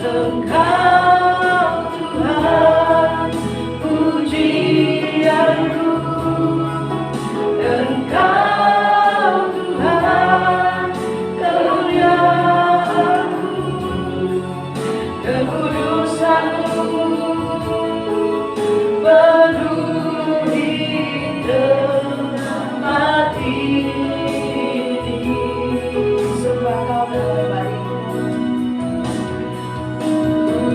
Engkau Tuhan pujianku, Engkau Tuhan kemuliaanku, kekudusanmu penuh di tempat ini. Sembah Kau dalam baik,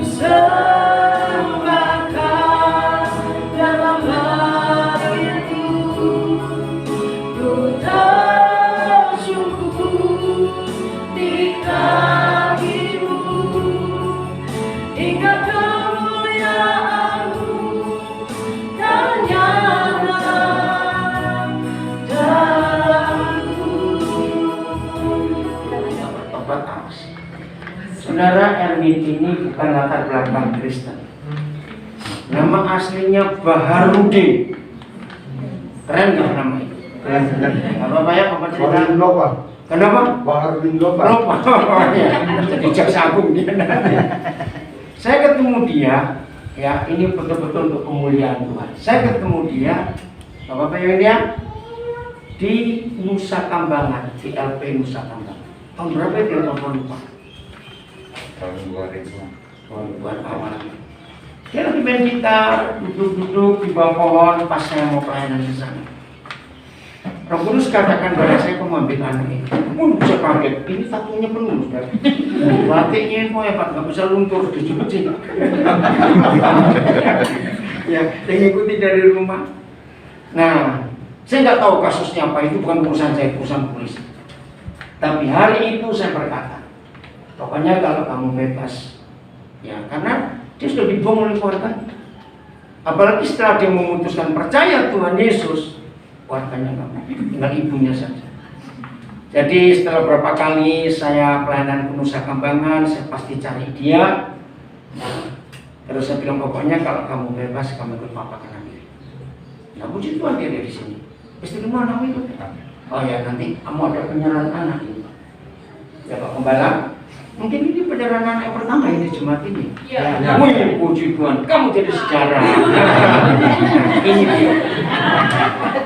sembah Kau dalam baikku, ku terjungkul di kaki-Mu, hingga kemuliaan-Mu kan nyata dalamku. Saudara, Erwin ini bukan latar belakang Kristen. Nama aslinya Baharudin. Keren nggak nama itu? Keren. Apa ya, apa cerita? Baharudin Lopa. Kenapa? Baharudin Lopa. Lopa. Jadi jaksa agung dia. Saya ketemu dia, ya ini betul-betul untuk kemuliaan Tuhan. Saya ketemu dia, Bapak Ibu ya, di Nusa Kambangan, di LP Nusa Kambangan. Tahun berapa itu? Tahun lupa. Tahun 2000. Buat awal. Dia lagi main gitar, duduk-duduk di bawah pohon pas saya mau pelayanan di sana. Roh Kudus katakan pada saya, kamu ambil anak ini. Saya kaget, ini satunya penuh, saudara. Batiknya itu hebat, nggak bisa luntur dicuci. Ya, yang ikuti dari rumah. Nah, saya nggak tahu kasusnya apa, itu bukan urusan saya, urusan polisi. Tapi hari itu saya berkata, pokoknya kalau kamu bebas, ya karena dia sudah dibuang oleh keluarga. Apalagi setelah dia memutuskan percaya Tuhan Yesus, keluarganya nggak mau, tinggal ibunya saja. Jadi setelah berapa kali saya pelayanan ke Nusa Kambangan, saya pasti cari dia. Terus saya bilang, pokoknya kalau kamu bebas, kamu ikut papa ke Amerika. Nah, puji Tuhan dia di sini. Istri mana itu? Oh ya, nanti kamu ada penyerahan anak ini. Ya Pak Gembala, mungkin ini penyerahan anak yang pertama ini Jumat ini. Ya. Kamu ini puji Tuhan, kamu jadi sejarah. Ini dia.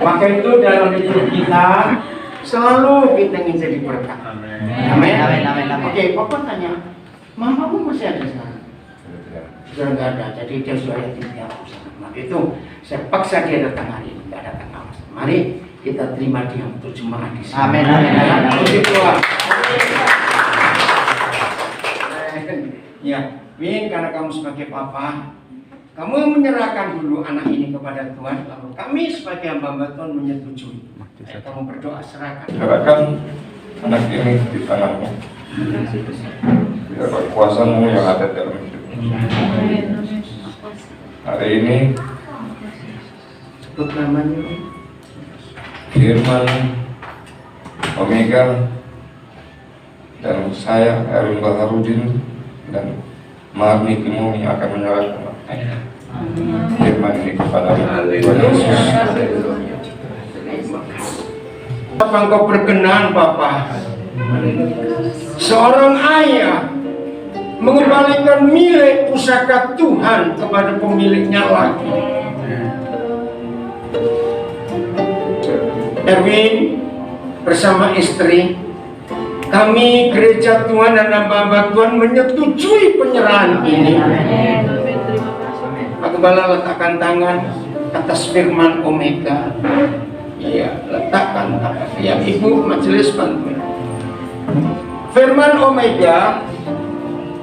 Maka itu dalam hidup kita selalu kita ingin jadi berkat. Amin. Oke, Papa tanya, mamamu masih ada sekarang? Sudah nggak ada, jadi dia sudah yatim piatu sana. Maka itu saya paksa dia datang hari ini, nggak datang awas. Mari kita terima dia untuk jemaat di sini. Amin. Puji Tuhan. Ya, Win, karena kamu sebagai papa, kamu menyerahkan dulu anak ini kepada Tuhan, lalu kami sebagai hamba Tuhan menyetujui. Kamu berdoa, serahkan. Serahkan anak ini di tanganmu. Biar kuasa-Mu yang ada dalam hidup. Hari ini Sebut namanya. Firman Omega dan saya Erwin Baharudin dan Marni Timoni akan menyerahkan firman ini kepada Tuhan Yesus. Apa engkau berkenan, Papa? Seorang ayah mengembalikan milik pusaka Tuhan kepada pemiliknya lagi. Erwin bersama istri, kami gereja Tuhan dan hamba-hamba Tuhan menyetujui penyerahan ini. Pak Gembala letakkan tangan atas firman Omega. Iya, letakkan tangan. Ya, Ibu majelis bantuin. Firman Omega,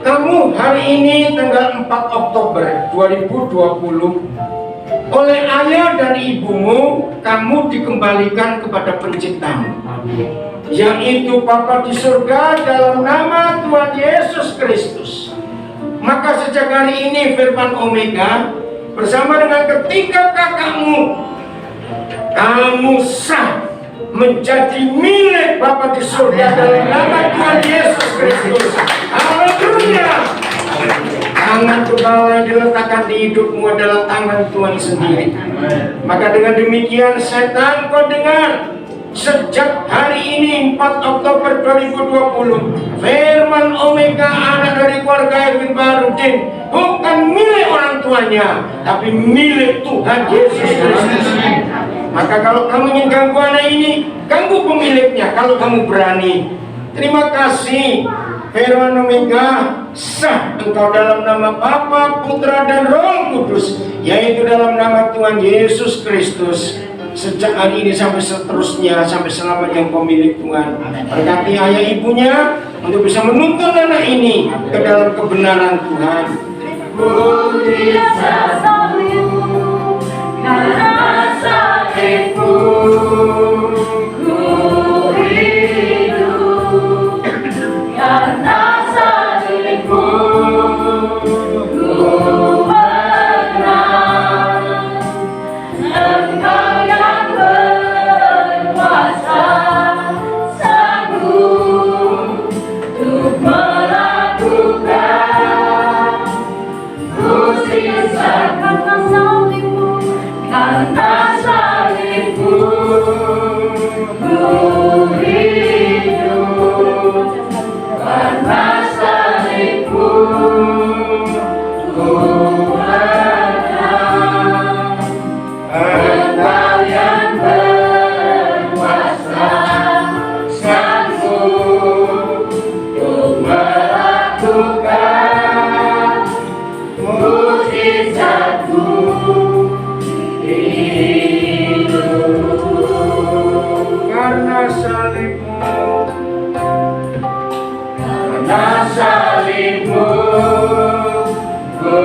kamu hari ini tanggal 4 Oktober 2020 oleh ayah dan ibumu, kamu dikembalikan kepada penciptamu, yaitu Bapa di surga, dalam nama Tuhan Yesus Kristus. Maka sejak hari ini firman Omega bersama dengan ketiga kakakmu, kamu sah menjadi milik Bapa di surga dalam nama Tuhan Yesus Kristus. Haleluya. Tangan kepala yang diletakkan di hidupmu adalah tangan Tuhan sendiri. Maka dengan demikian setan, kau dengar, sejak hari ini 4 Oktober 2020, Firman Omega anak dari keluarga Erwin Baharudin bukan milik orang tuanya, tapi milik Tuhan Yesus Kristus. Maka kalau kamu ingin ganggu anak ini, ganggu pemiliknya kalau kamu berani. Terima kasih. Firman Omega sah engkau dalam nama Bapa, Putra, dan Roh Kudus, yaitu dalam nama Tuhan Yesus Kristus. Sejak hari ini sampai seterusnya, sampai selamanya yang pemilik Tuhan. Berkati ayah ibunya untuk bisa menuntun anak ini ke dalam kebenaran Tuhan. Ku bisa salibmu karena salibmu ku hidup, karena salibmu ku menang. Engkau yang berkuasa sanggup untuk melakukan mujizat karena salibmu, karena salibmu ku hidup, karena salibmu ku menang. Engkau yang berkuasa sanggup untuk melakukan mujizatmu di hidupku. Karena salibmu, Karena salibmu ku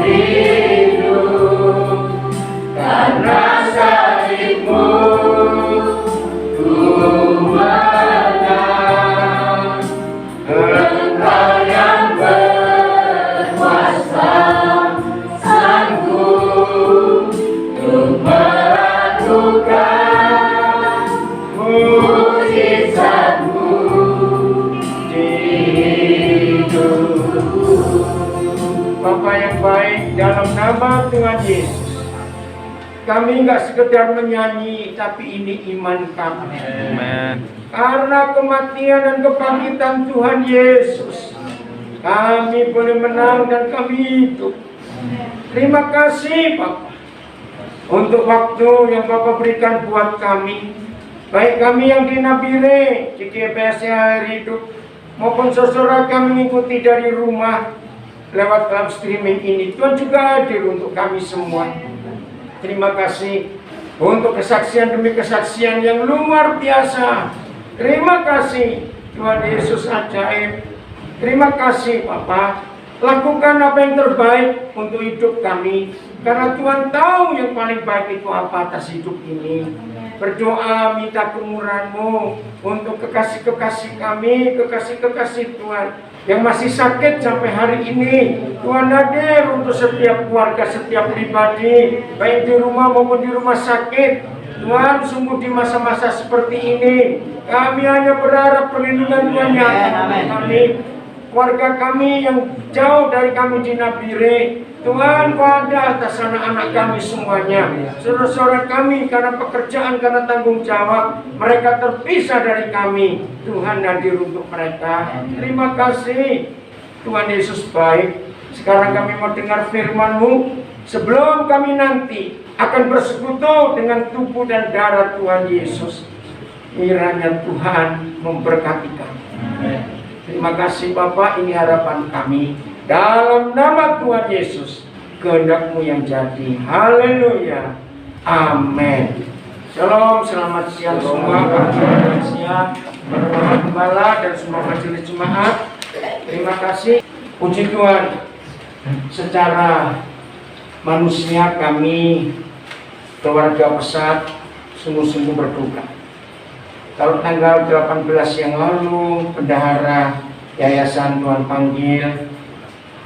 hidup, karena salibmu ku menang. Engkau yang berkuasa sanggup untuk melakukan mujizatmu di hidupku. Bapa yang baik, dalam nama Tuhan Yesus, kami nggak sekedar menyanyi, tapi ini iman kami. Karena kematian dan kebangkitan Tuhan Yesus, kami boleh menang dan kami hidup. Terima kasih Bapak untuk waktu yang Bapak berikan buat kami, baik kami yang di Nabire, di GPS Hari Hidup, maupun saudara kami mengikuti dari rumah lewat live streaming ini. Tuhan juga hadir untuk kami semua. Terima kasih untuk kesaksian demi kesaksian yang luar biasa. Terima kasih Tuhan Yesus ajaib. Terima kasih Bapak. Lakukan apa yang terbaik untuk hidup kami, karena Tuhan tahu yang paling baik itu apa atas hidup ini. Berdoa minta kemurahan-Mu untuk kekasih-kekasih kami, kekasih-kekasih Tuhan yang masih sakit sampai hari ini. Tuhan hadir untuk setiap keluarga, setiap pribadi, baik di rumah maupun di rumah sakit. Tuhan, sungguh di masa-masa seperti ini kami hanya berharap perlindungan Tuhan yang kami, keluarga kami yang jauh dari kami di Nabire. Tuhan, Kau ada atas anak-anak kami semuanya, saudara-saudara kami, karena pekerjaan, karena tanggung jawab, mereka terpisah dari kami. Tuhan hadir untuk mereka. Terima kasih Tuhan Yesus baik. Sekarang kami mau dengar firman-Mu, sebelum kami nanti akan bersekutu dengan tubuh dan darah Tuhan Yesus. Kiranya Tuhan memberkati kami. Terima kasih Bapak, ini harapan kami. Dalam nama Tuhan Yesus, kehendak-Mu yang jadi. Haleluya. Amin. Shalom, selamat siang semua. Selamat siang Bapak Gembala dan semua majelis jemaat. Terima kasih. Puji Tuhan. Secara manusia kami, keluarga Pesat, sungguh-sungguh berduka. Kalau tanggal 18 yang lalu, bendahara Yayasan Tuhan panggil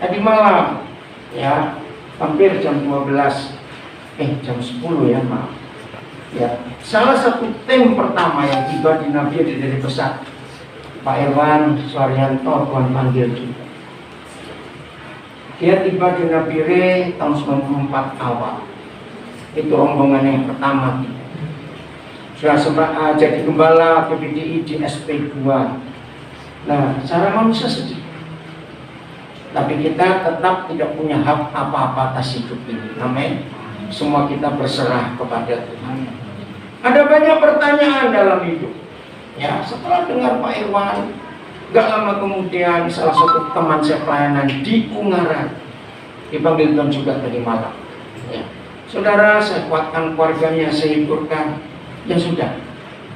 tadi malam, ya, hampir jam 12, jam 10 ya, maaf. Ya, salah satu tim pertama yang tiba di Nabire dari Pesat, Pak Irwan Suaryanto, Tuhan panggil juga. Dia tiba di Nabire tahun 94 awal. Itu rombongan yang pertama. Sudah sempat jadi gembala PPDI di SP2. Nah, secara manusia sedih. Tapi kita tetap tidak punya hak apa-apa atas hidup ini. Amin. Semua kita berserah kepada Tuhan. Ada banyak pertanyaan dalam hidup. Ya, setelah dengar Pak Irwan, gak lama kemudian salah satu teman saya pelayanan di Ungaran dipanggil Tuhan juga tadi malam. Ya. Saudara, saya kuatkan keluarganya, saya hiburkan. Ya sudah,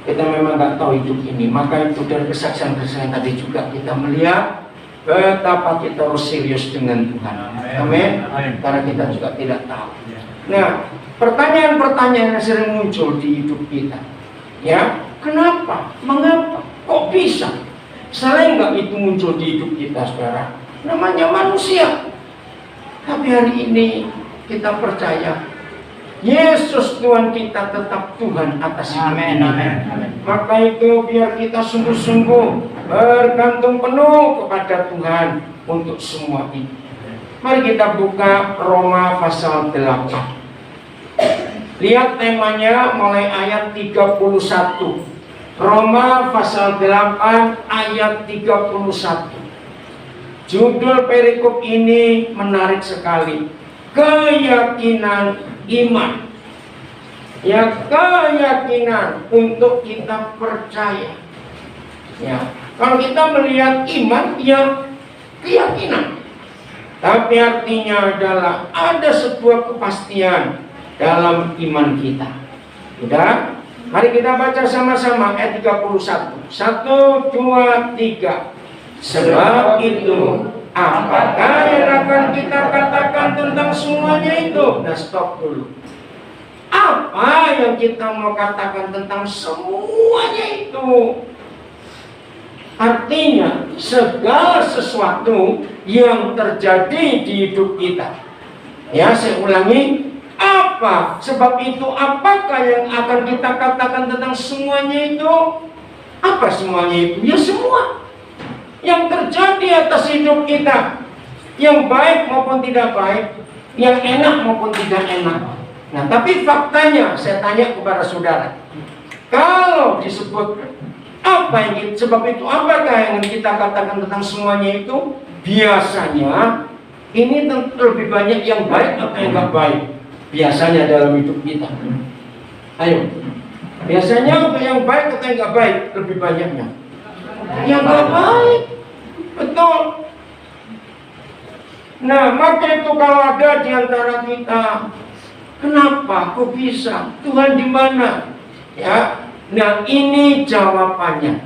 kita memang gak tahu hidup ini. Maka itu dari kesaksian-kesaksian tadi juga kita melihat betapa kita harus serius dengan Tuhan. Amin. Karena kita juga tidak tahu. Nah, pertanyaan-pertanyaan yang sering muncul di hidup kita. Ya, kenapa? Mengapa? Kok bisa? Sering nggak itu muncul di hidup kita, saudara? Namanya manusia. Tapi hari ini kita percaya Yesus Tuhan kita tetap Tuhan atas hidup ini. Maka itu biar kita sungguh-sungguh bergantung penuh kepada Tuhan untuk semua ini. Mari kita buka Roma pasal 8. Lihat temanya mulai ayat 31. Roma pasal 8 ayat 31. Judul perikop ini menarik sekali. Keyakinan iman. Ya, keyakinan untuk kita percaya. Ya, kalau kita melihat iman, ya keyakinan. Tapi artinya adalah ada sebuah kepastian dalam iman kita. Sudah? Mari kita baca sama-sama ayat 31. 1, 2, 3. Sebab itu, apakah yang akan kita katakan tentang semuanya itu? Nah, stop dulu. Apa yang kita mau katakan tentang semuanya itu? Artinya, segala sesuatu yang terjadi di hidup kita. Ya, saya ulangi. Apa? Sebab itu apakah yang akan kita katakan tentang semuanya itu? Apa semuanya itu? Ya semua yang terjadi atas hidup kita, yang baik maupun tidak baik, yang enak maupun tidak enak. Nah, tapi faktanya saya tanya kepada saudara, kalau disebut apa yang sebab itu apakah yang kita katakan tentang semuanya itu? Biasanya ini lebih banyak yang baik atau yang nggak baik. Biasanya dalam hidup kita. Ayo. Biasanya yang baik atau yang nggak baik lebih banyaknya? Yang nggak baik. Betul. Nah, maka itu kalau ada di antara kita, kenapa? Kok bisa? Tuhan di mana? Ya. Nah, ini jawabannya.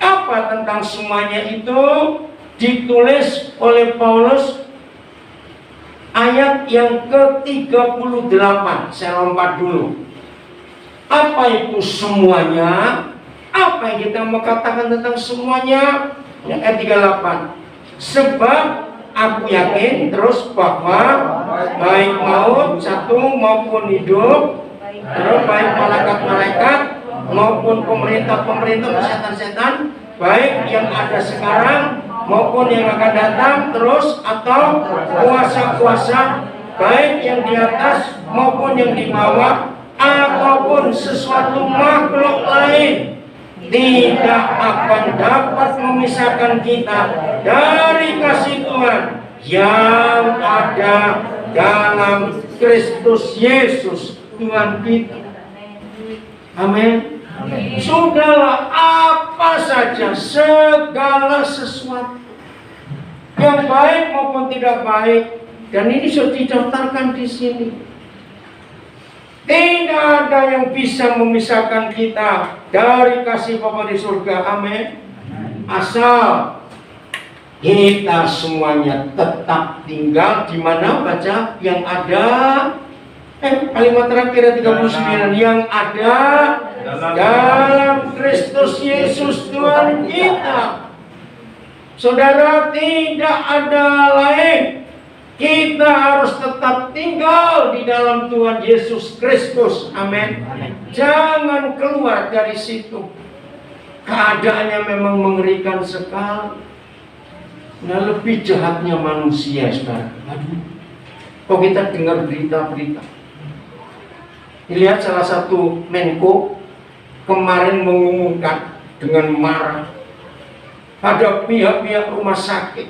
Apa tentang semuanya itu ditulis oleh Paulus ayat yang ke-38. Saya lompat dulu. Apa itu semuanya? Apa yang kita mau katakan tentang semuanya? Ya, ayat 38. Sebab aku yakin terus bahwa baik maut satu maupun hidup, terus baik malaikat-malaikat maupun pemerintah-pemerintah, setan-setan, baik yang ada sekarang maupun yang akan datang, terus atau kuasa-kuasa, baik yang di atas maupun yang di bawah, ataupun sesuatu makhluk lain, tidak akan dapat memisahkan kita dari kasih Tuhan yang ada dalam Kristus Yesus Tuhan kita. Amin. Sudahlah, apa saja, segala sesuatu yang baik maupun tidak baik, dan ini sudah didaftarkan di sini. Tidak ada yang bisa memisahkan kita dari kasih Bapa di surga. Amin. Asal kita semuanya tetap tinggal di mana? Baca yang ada. Kalimat terakhir 39, yang ada dalam Kristus Yesus Tuhan kita. Saudara, tidak ada lain. Kita harus tetap tinggal di dalam Tuhan Yesus Kristus. Amin. Jangan keluar dari situ. Keadaannya memang mengerikan sekali. Nah, lebih jahatnya manusia sekarang. Aduh, kok kita dengar berita-berita. Lihat salah satu Menko kemarin mengumumkan dengan marah, Ada pihak-pihak rumah sakit.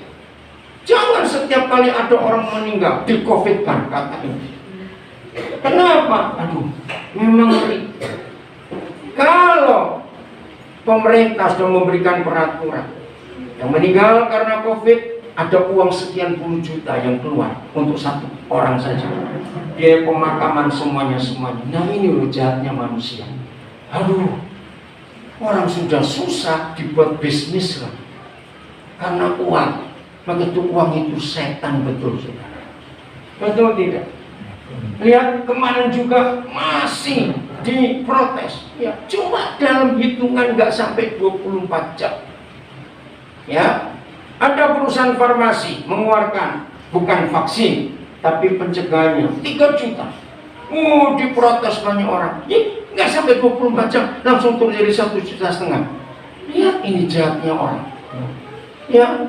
Jangan setiap kali ada orang meninggal di COVID-kan katanya. Kenapa? Aduh, memang ngeri. Kalau pemerintah sudah memberikan peraturan yang meninggal karena COVID, ada uang sekian puluh juta yang keluar untuk satu orang saja. Biaya pemakaman semuanya. Nah ini loh jahatnya manusia. Aduh, orang sudah susah dibuat bisnis lah karena uang. Maka itu uang itu setan, betul saudara. Betul tidak? Lihat kemarin juga masih diprotes. Ya, cuma dalam hitungan nggak sampai 24 jam. Ya, ada perusahaan farmasi mengeluarkan bukan vaksin tapi pencegahannya 3 juta. Diprotes banyak orang. Nggak sampai 24 jam langsung turun jadi 1,5 juta. Lihat ini jahatnya orang. Ya,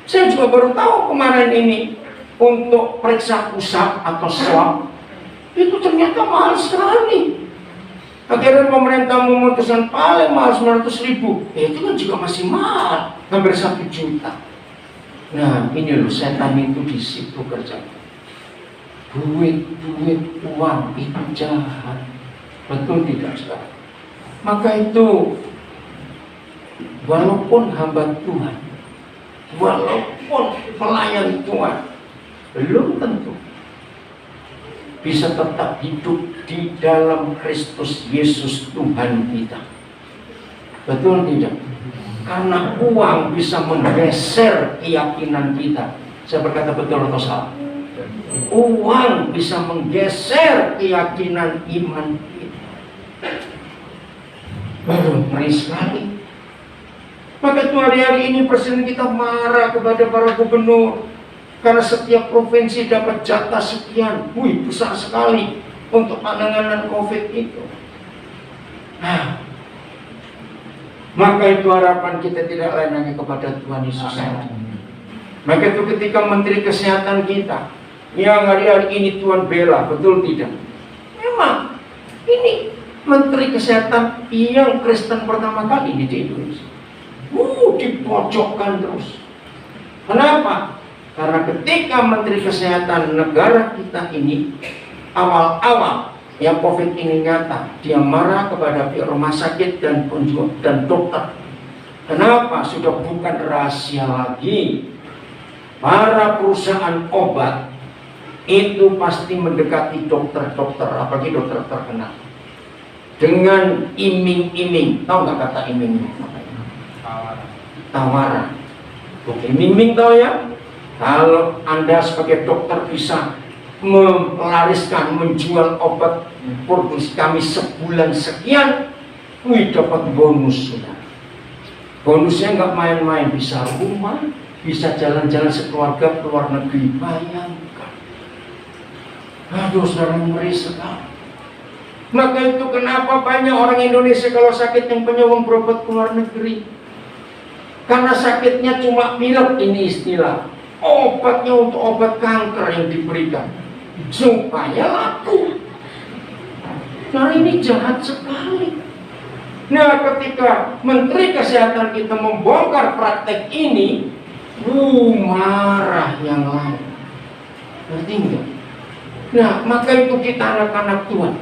saya juga baru tahu kemarin ini untuk periksa pusat atau swab itu ternyata mahal sekali. Akhirnya pemerintah memutuskan paling mahal 900.000. Itu kan juga masih mahal, hampir 1 juta. Nah ini loh, setan itu di situ kerja. Duit, uang itu jahat. Betul tidak sekarang? Maka itu walaupun hamba Tuhan, walaupun pelayan Tuhan, belum tentu bisa tetap hidup di dalam Kristus Yesus Tuhan kita. Betul tidak? Karena uang bisa menggeser keyakinan kita. Saya berkata betul atau salah? Uang bisa menggeser keyakinan iman kita. Ngeri sekali. Maka itu hari-hari ini presiden kita marah kepada para gubernur karena setiap provinsi dapat jatah sekian. Besar sekali untuk penanganan COVID itu. Nah, maka itu harapan kita tidak lain hanya kepada Tuhan Yesus. Maka itu ketika Menteri Kesehatan kita yang hari-hari ini Tuhan bela, betul tidak? Memang ini Menteri Kesehatan yang Kristen pertama kali di Indonesia. Dipojokkan terus. Kenapa? Karena ketika Menteri Kesehatan negara kita ini awal-awal yang COVID ini nyata, dia marah kepada pihak rumah sakit dan dokter. Kenapa? Sudah bukan rahasia lagi. Para perusahaan obat itu pasti mendekati dokter-dokter, apalagi dokter terkenal, dengan iming-iming. Tahu nggak kata iming-iming? Tawaran. Oke, iming-iming tahu ya? Kalau Anda sebagai dokter bisa melariskan, menjual obat produksi kami sebulan sekian, dapat bonus sudah. Bonusnya nggak main-main, bisa rumah, bisa jalan-jalan sekeluarga ke luar negeri. Bayangkan. Aduh, saudara, ngeri sekali. Maka itu kenapa banyak orang Indonesia kalau sakit yang punya uang berobat ke luar negeri? Karena sakitnya cuma pilek, ini istilah. Obatnya untuk obat kanker yang diberikan supaya laku. Nah ini jahat sekali. Nah ketika Menteri Kesehatan kita membongkar praktek ini, marah yang lain. Ngerti enggak? Nah maka itu kita anak-anak Tuhan,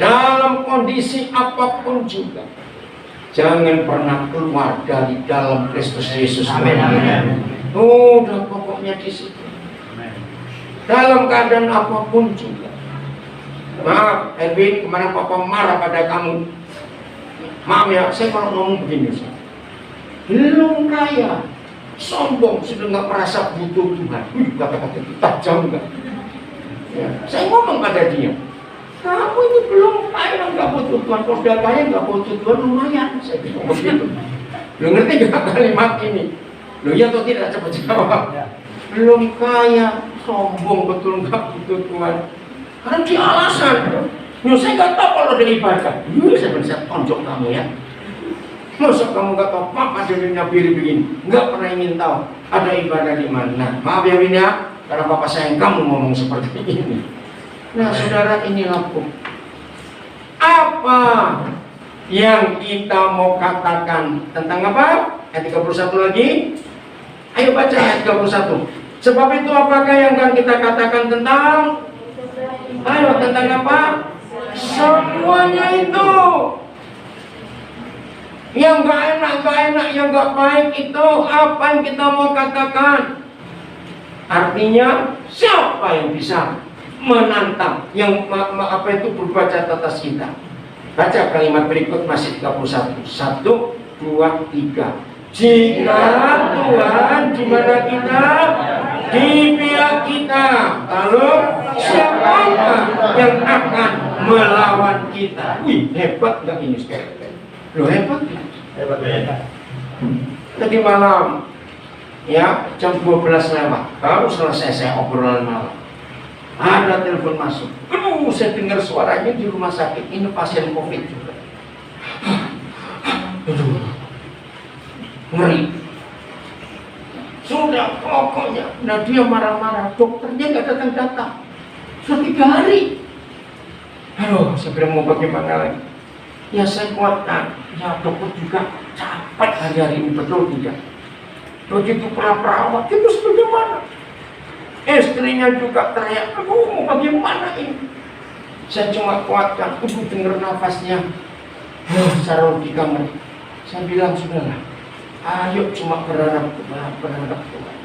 dalam kondisi apapun juga, jangan pernah keluar dari dalam Kristus Yesus. Amin. Udah pokoknya di situ. Dalam keadaan apapun juga. Maaf, Erwin, kemarin Papa marah pada kamu. Maaf ya, saya kalau ngomong begini, belum kaya, sombong, sudah nggak merasa butuh Tuhan. Kata-kata itu tajam nggak? Ya, saya ngomong pada dia, kamu ini belum kaya, nggak butuh Tuhan. Kalau sudah kaya nggak butuh Tuhan, lumayan. Saya bilang begitu. Lu ngerti nggak kalimat ini? Lu ya atau tidak? Coba jawab. Belum kaya, sombong, betul nggak butuh Tuhan. Karena dia alasan. Saya nggak tahu kalau ada ibadah. Saya bisa tonjok kamu ya. Masa kamu nggak tahu apa jadinya biri begini? Nggak pernah ingin tahu ada ibadah di mana. Maaf ya Win ya, karena Bapak sayang kamu ngomong seperti ini. Nah saudara, inilah apa yang kita mau katakan tentang apa? Ayat 31 lagi. Ayo baca ayat 31. Sebab itu apakah yang akan kita katakan tentang? Ayo, tentang apa? Semuanya itu. Yang gak enak, yang gak baik itu apa yang kita mau katakan? Artinya siapa yang bisa menantang yang apa itu berbaca atas kita? Baca kalimat berikut masih 31. 1, 2, 3. Jika Tuhan di mana kita, di pihak kita, lalu siapakah yang akan melawan kita? Wih, hebat nggak ini sekarang? Loh, hebat ya? Hebat. Tadi malam ya jam 12 lewat baru selesai saya obrolan malam, ada telepon masuk. Aduh, saya dengar suaranya di rumah sakit, ini pasien COVID juga. Aduh, ngeri. Sudah pokoknya, nah dia marah-marah, dokternya nggak datang-datang sudah 3 hari. Aduh, saya bilang mau bagaimana lagi? Ya saya kuatkan, ya dokter juga capek hari-hari ini, betul tidak? Begitu perawat itu bagaimana? Istrinya juga teriak, aduh mau bagaimana ini? Saya cuma kuatkan, dengar nafasnya. Saya di kamar, saya bilang sudahlah, ayo cuma berharap Tuhan.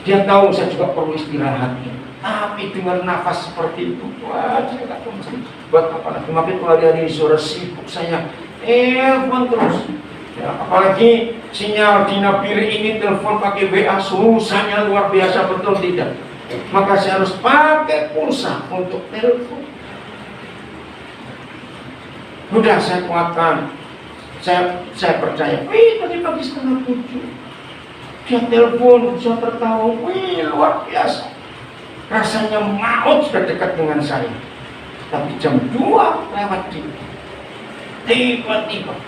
Dia tahu saya juga perlu istirahat, tapi dengar nafas seperti itu, wah saya tak tahu mesti buat apa lagi. Makin hari-hari suara sibuk saya, telepon terus. Ya, apalagi sinyal di Nabire ini telepon pakai WA susahnya luar biasa, betul tidak? Maka saya harus pakai pulsa untuk telepon. Udah saya kuatkan, saya percaya. Tadi pagi 6:30 dia telepon, saya tertawa, luar biasa. Rasanya maut sudah dekat dengan saya. Tapi jam 2 lewat tiba-tiba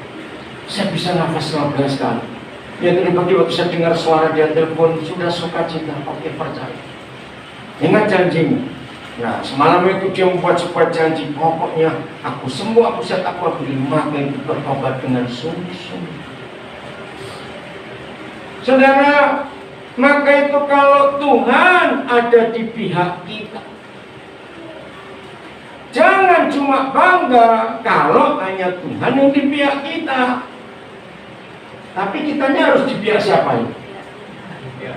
saya bisa nafas lega sekali. Ya tadi pagi waktu saya dengar suara dia telepon, sudah sukacita, oke percaya. Ingat janjimu. Nah semalam itu dia membuat sebuah janji, pokoknya aku bisa tak beri, maka itu bertobat dengan sungguh-sungguh. Saudara, maka itu kalau Tuhan ada di pihak kita, jangan cuma bangga kalau hanya Tuhan yang di pihak kita. Tapi kitanya harus di pihak siapa ini?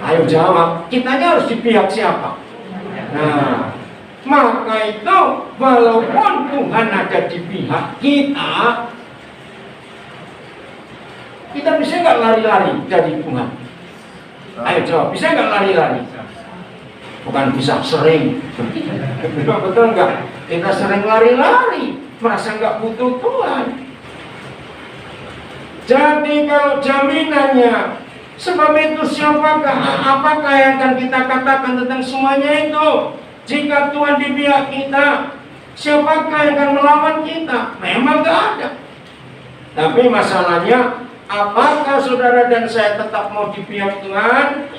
Ayo jawab, kitanya harus di pihak siapa? Nah, maka itu walaupun Tuhan ada di pihak kita, kita bisa nggak lari-lari dari Tuhan? Ayo jawab, bisa nggak lari-lari? Bukan bisa, sering. Betul nggak? Kita sering lari-lari, merasa nggak butuh Tuhan. Jadi kalau jaminannya, sebab itu apakah yang akan kita katakan tentang semuanya itu? Jika Tuhan di pihak kita, siapakah yang akan melawan kita? Memang nggak ada. Tapi masalahnya, apakah saudara dan saya tetap mau di pihak Tuhan?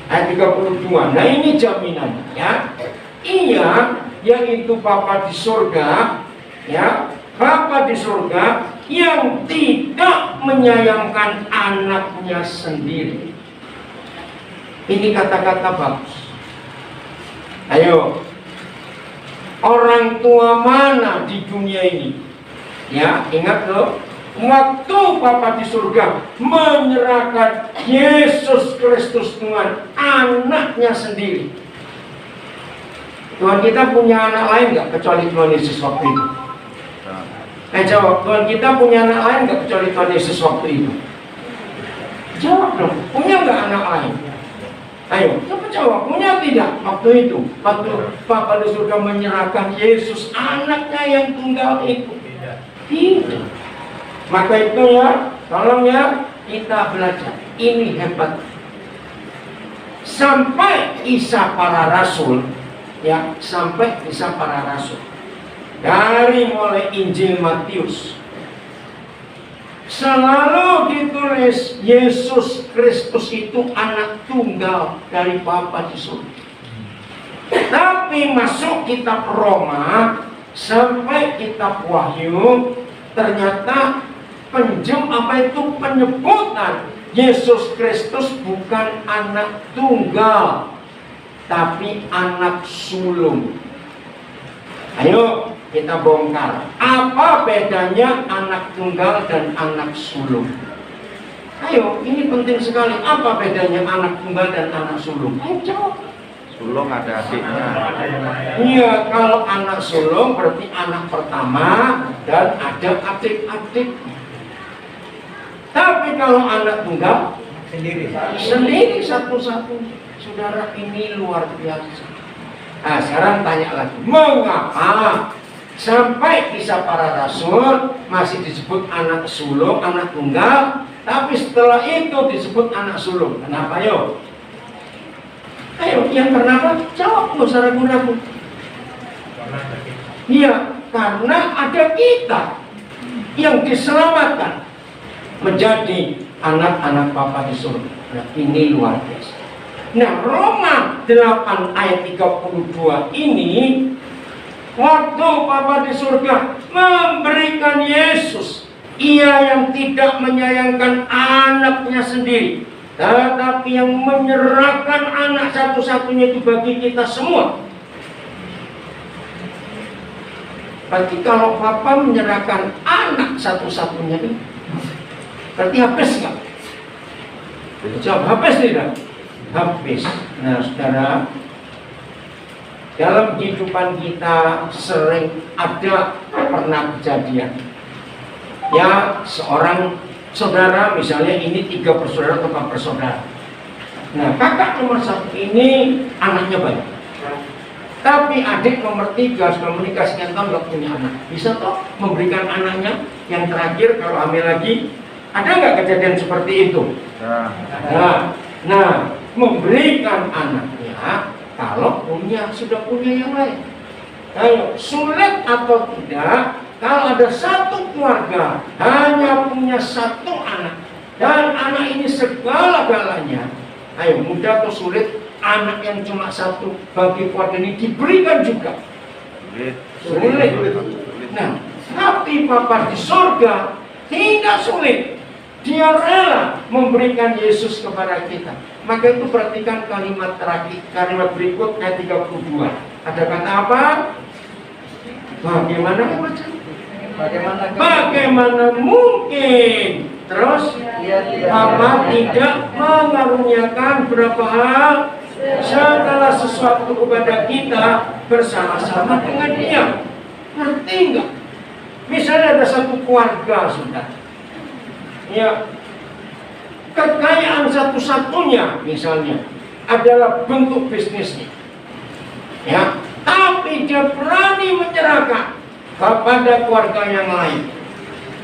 Ayat 32. Nah ini jaminannya ya. Iya, yaitu Bapa di surga, ya, Bapa di surga yang tidak menyayangkan anaknya sendiri. Ini kata-kata bagus. Ayo, orang tua mana di dunia ini? Ya, ingat loh, waktu Bapa di surga menyerahkan Yesus Kristus Tuhan, anaknya sendiri. Tuhan kita punya anak lain nggak kecuali Tuhan Yesus waktu itu? Jawab, Tuhan kita punya anak lain nggak kecuali Tuhan Yesus waktu itu? Jawab dong, punya nggak anak lain? Ayo, coba jawab, punya tidak waktu itu? Waktu Bapa di surga menyerahkan Yesus anaknya yang tunggal itu? Tidak. Maka itu ya, tolong ya, kita belajar. Ini hebat. Sampai Isa para Rasul, ya, sampai Isa para Rasul. Dari mulai Injil Matius selalu ditulis Yesus Kristus itu anak tunggal dari Bapa di surga. Tapi masuk kitab Roma sampai kitab Wahyu, ternyata apa itu penyebutan Yesus Kristus bukan anak tunggal, tapi anak sulung. Ayo kita bongkar, apa bedanya anak tunggal dan anak sulung? Ayo, ini penting sekali. Apa bedanya anak tunggal dan anak sulung? Ayo jawab. Sulung ada adiknya. Iya, kalau anak sulung berarti anak pertama dan ada adik-adik. Tapi kalau anak tunggal sendiri satu-satu. Saudara, ini luar biasa. Nah, sekarang tanya lagi, mengapa sampai kisah para rasul masih disebut anak sulung, anak tunggal, tapi setelah itu disebut anak sulung? Kenapa yo? Ayo, yang kenapa? Jawab, nggak usah ragu-ragu. Iya, karena ada kita yang diselamatkan menjadi anak-anak Bapa di surga. Nah, ini luar biasa. Nah, Roma 8 ayat 32 ini, waktu Bapa di surga memberikan Yesus, Ia yang tidak menyayangkan anaknya sendiri, tetapi yang menyerahkan anak satu-satunya itu bagi kita semua. Berarti kalau Bapa menyerahkan anak satu-satunya itu, berarti habis nggak? Jawab, habis tidak? Habis. Nah, saudara, dalam kehidupan kita sering ada pernah kejadian, ya, seorang saudara, misalnya ini 3 bersaudara atau 4 bersaudara. Nah, kakak nomor 1 ini anaknya banyak, tapi adik nomor 3 sudah menikah sekian tahun nggak punya anak. Bisa toh memberikan anaknya yang terakhir kalau hamil lagi? Ada nggak kejadian seperti itu? Nah, memberikan anaknya kalau sudah punya yang lain. Ayo, sulit atau tidak, kalau ada satu keluarga hanya punya 1 anak dan anak ini segala-galanya, ayo, mudah atau sulit anak yang cuma 1 bagi keluarga ini diberikan juga? Sulit. Nah, tapi Bapa di surga tidak sulit. Dia rela memberikan Yesus kepada kita. Maka itu perhatikan kalimat terakhir, kalimat berikut ayat 32. Ada kata apa? Bagaimana mungkin? Terus Bapa tidak mengaruniakan berapa hal segala sesuatu kepada kita bersama-sama dengan Dia. Ngerti enggak? Misalnya ada satu keluarga, sudah, ya, kekayaan satu-satunya misalnya adalah bentuk bisnisnya, ya, tapi dia berani menyerahkan kepada keluarga yang lain.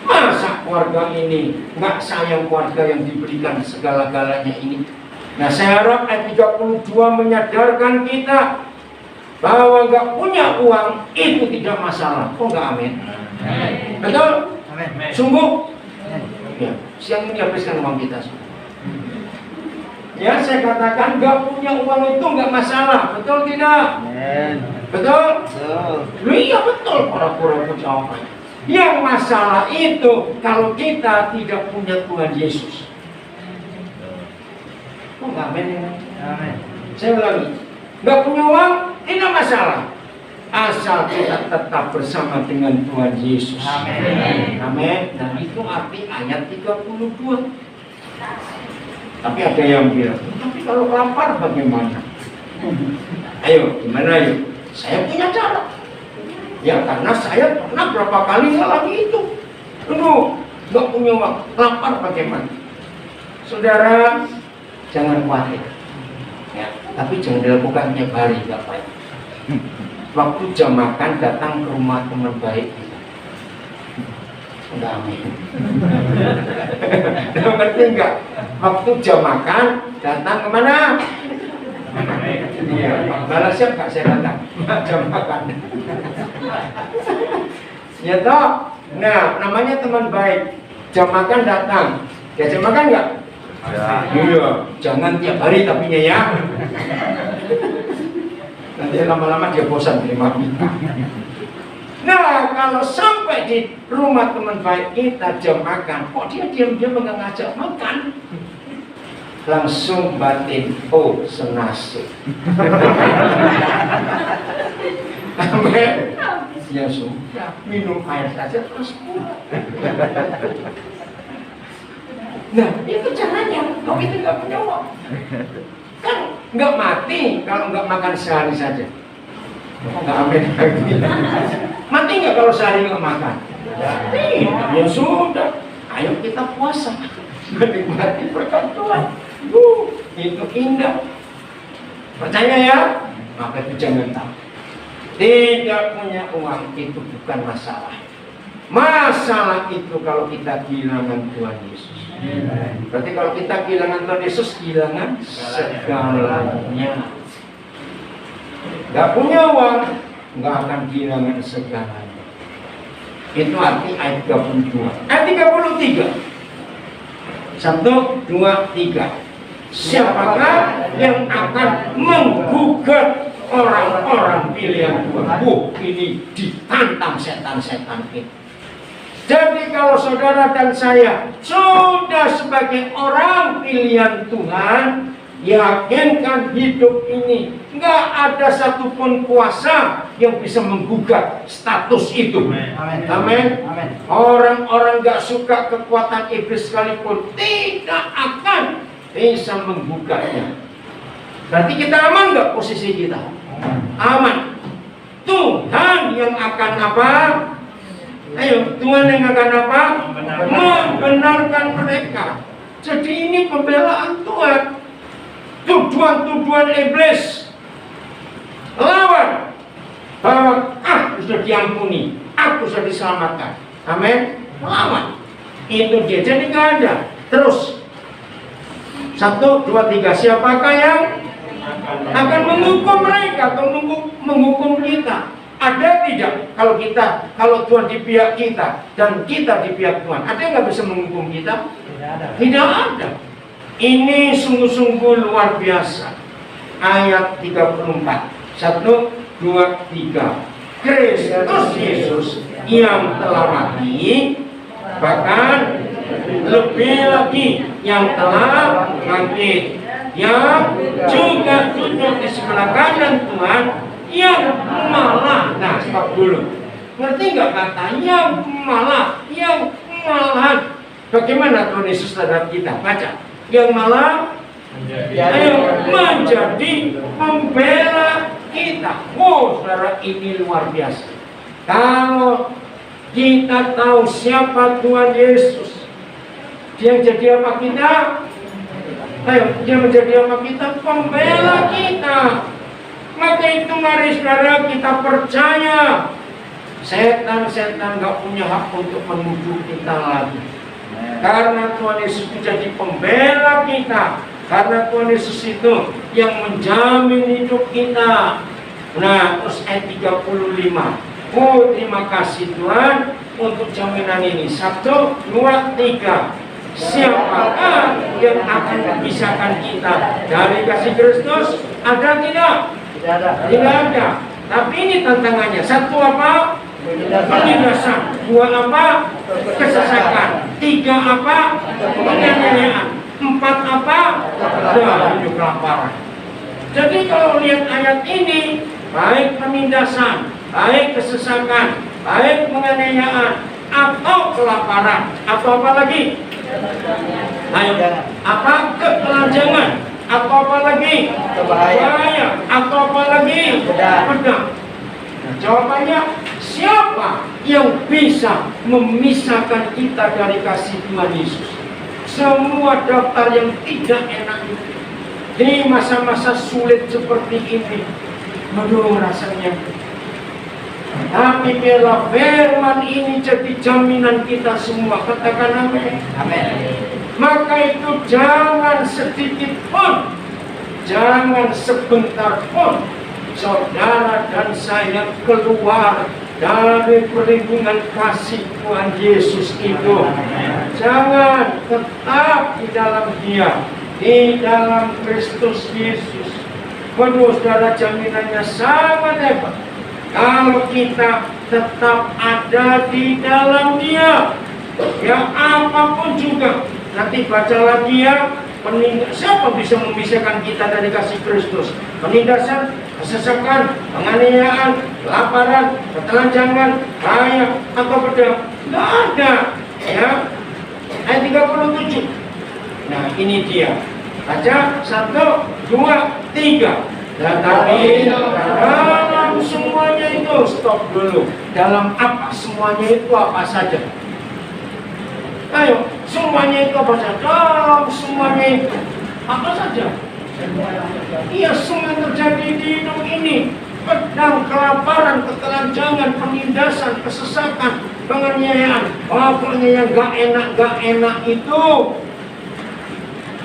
Masa keluarga ini nggak sayang keluarga yang diberikan segala-galanya ini? Nah, saya harap ayat 32 menyadarkan kita bahwa nggak punya uang itu tidak masalah. Oh, nggak, amin? Betul? Sungguh? Ya, siang ini habiskan uang kita. Ya, saya katakan nggak punya uang itu nggak masalah, betul tidak? Betul? Iya, betul. Pura-pura jawab. Yang masalah itu kalau kita tidak punya Tuhan Yesus. Oh, nggak, amin? Saya ulangi, nggak punya uang tidak masalah, asal kita tetap bersama dengan Tuhan Yesus. Amin. Dan itu arti ayat 32. Tapi ada yang bilang, tapi kalau lapar bagaimana? Ayo, gimana yuk? Saya punya cara. Ya, karena saya pernah berapa kali ngalami itu. Aduh, nggak punya uang, lapar bagaimana? Saudara, jangan khawatir. Ya, tapi jangan dilakukan tiap hari, nggak baik. Waktu jam makan datang ke rumah teman baik kita. Udah, amin. Ngerti enggak? Waktu jam makan datang kemana? Iya, balas siap nggak saya datang? Jam makan. Ya toh? Nah, namanya teman baik. Jam makan datang. Ya, jam makan nggak? Iya, jangan tiap hari tapinya ya. Nanti lama-lama dia bosan terima kita. Nah, kalau sampai di rumah teman baik kita jam makan, kok dia diam-diam nggak ngajak makan? Langsung batin, oh senasib. Amin. Ya sudah, minum air saja terus pulang. Nah, itu caranya. Kau itu nggak punya uang. Kan nggak mati kalau nggak makan sehari saja. Nggak amin lagi. Mati nggak kalau sehari nggak makan? Mati. Ya sudah. Ayo kita puasa. Menikmati berkat Tuhan. Itu indah. Percaya ya? Maka itu jangan takut. Tidak punya uang itu bukan masalah. Masalah itu kalau kita kehilangan Tuhan Yesus. Berarti kalau kita kehilangan Tuhan Yesus, kehilangan segalanya. Gak punya uang, gak akan kehilangan segalanya. Itu arti ayat 32. Ayat 33. 1, 2, 3. Siapakah yang akan menggugat orang-orang pilihan Tuhan? Ini ditantang setan-setan itu. Jadi kalau saudara dan saya sudah sebagai orang pilihan Tuhan, yakinkan hidup ini nggak ada satupun kuasa yang bisa menggugat status itu. Amin. Amin. Orang-orang nggak suka kekuatan iblis sekalipun tidak akan bisa menggugatnya. Berarti kita aman nggak posisi kita? Aman. Tuhan yang akan apa? Ayo, Tuhan yang akan apa? Membenarkan mereka. Jadi ini pembelaan Tuhan. Tuduhan-tuduhan iblis lawan bahwa aku sudah diampuni, aku sudah diselamatkan. Amin. Lawan. Itu dia. Jadi nggak ada. Terus 1, 2, 3. Siapakah yang akan menghukum mereka atau menghukum kita? Ada tidak? Kalau Tuhan di pihak kita dan kita di pihak Tuhan, ada yang nggak bisa menghukum kita? Tidak ada. Ini sungguh-sungguh luar biasa. Ayat 34. 1, 2, 3. Kristus Yesus yang telah mati, bahkan lebih lagi yang telah bangkit, yang juga duduk di sebelah kanan Tuhan, yang malah, nah stop dulu. Ngerti nggak kata yang malah, yang malahan? Bagaimana Tuhan Yesus terhadap kita? Baca. Yang malah menjadi pembela kita. Oh, saudara, ini luar biasa. Kalau kita tahu siapa Tuhan Yesus, dia jadi apa kita? Ayo, dia menjadi apa kita? Pembela kita. Maka itu mari saudara kita percaya setan-setan gak punya hak untuk menuduh kita lagi. Karena Tuhan Yesus menjadi pembela kita. Karena Tuhan Yesus itu yang menjamin hidup kita. Nah, terus ayat 35. Oh, terima kasih Tuhan untuk jaminan ini. 1, 2, 3. Siapakah yang akan memisahkan kita dari kasih Kristus? Ada tidak? Tidak ada. Tapi ini tantangannya. 1 apa? Penindasan. 2 apa? Kesesakan. 3 apa? Penganiayaan. 4 apa? Hidup kelaparan. Jadi kalau lihat ayat ini, baik penindasan, baik kesesakan, baik penganiayaan, atau kelaparan, atau apa lagi? Ayo, apa? Ketelanjangan, atau apa lagi? Bahaya, atau apa lagi? Pedang. Nah, jawabannya, siapa yang bisa memisahkan kita dari kasih Tuhan Yesus? Semua daftar yang tidak enak itu di masa-masa sulit seperti ini, aduh rasanya. Tapi biarlah firman ini jadi jaminan kita semua. Katakan amin. Amin. Maka itu jangan sedikit pun, jangan sebentar pun saudara dan saya keluar dari perlindungan kasih Tuhan Yesus itu. Jangan, tetap di dalam Dia, di dalam Kristus Yesus. Waduh, saudara, jaminannya sangat hebat. Kalau kita tetap ada di dalam Dia, ya apapun juga. Nanti baca lagi ya, siapa bisa memisahkan kita dari kasih Kristus? Penindasan, kesesakan, penganiayaan, kelaparan, ketelanjangan, bahaya, atau pedang? Nggak ada. Ya, ayat 37. Nah ini dia. Baca 1, 2, 3. Tetapi dalam semuanya itu, stop dulu. Dalam apa semuanya itu apa saja? Ayo, semuanya itu apa saja? Dalam semuanya itu apa saja? Iya, semua yang terjadi di hidup ini. Pedang, kelaparan, ketelanjangan, penindasan, kesesakan, penganiayaan. Pokoknya yang gak enak itu.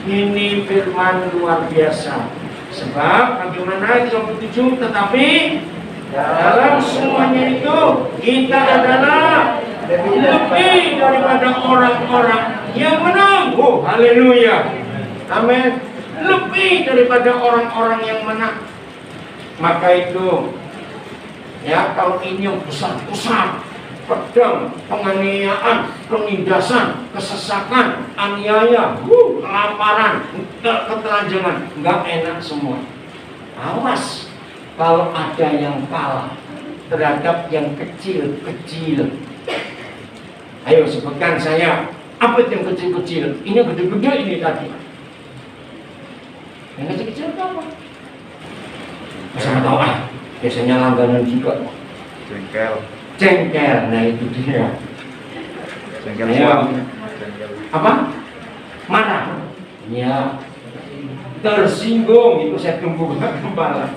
Ini firman luar biasa. Sebab bagaimana 37, tetapi dalam semuanya itu kita adalah lebih daripada orang-orang yang menang. Oh, haleluya. Amin. Lebih daripada orang-orang yang menang. Maka itu, ya, kalau ini yang besar-besar, pedang, penganiayaan, penindasan, kesesakan, aniaya, kelaparan, ketelanjangan, nggak enak semua. Awas kalau ada yang kalah terhadap yang kecil-kecil. Ayo sebutkan saya, apa itu yang kecil-kecil? Ini gede-gede ini tadi. Yang kecil-kecil itu apa? Saya tahu biasanya langganan juga. Jengkel, nah itu dia. Jengkel Ya. suami. Apa? Marah. Ya. Tersinggung, itu saya tunggu kepala.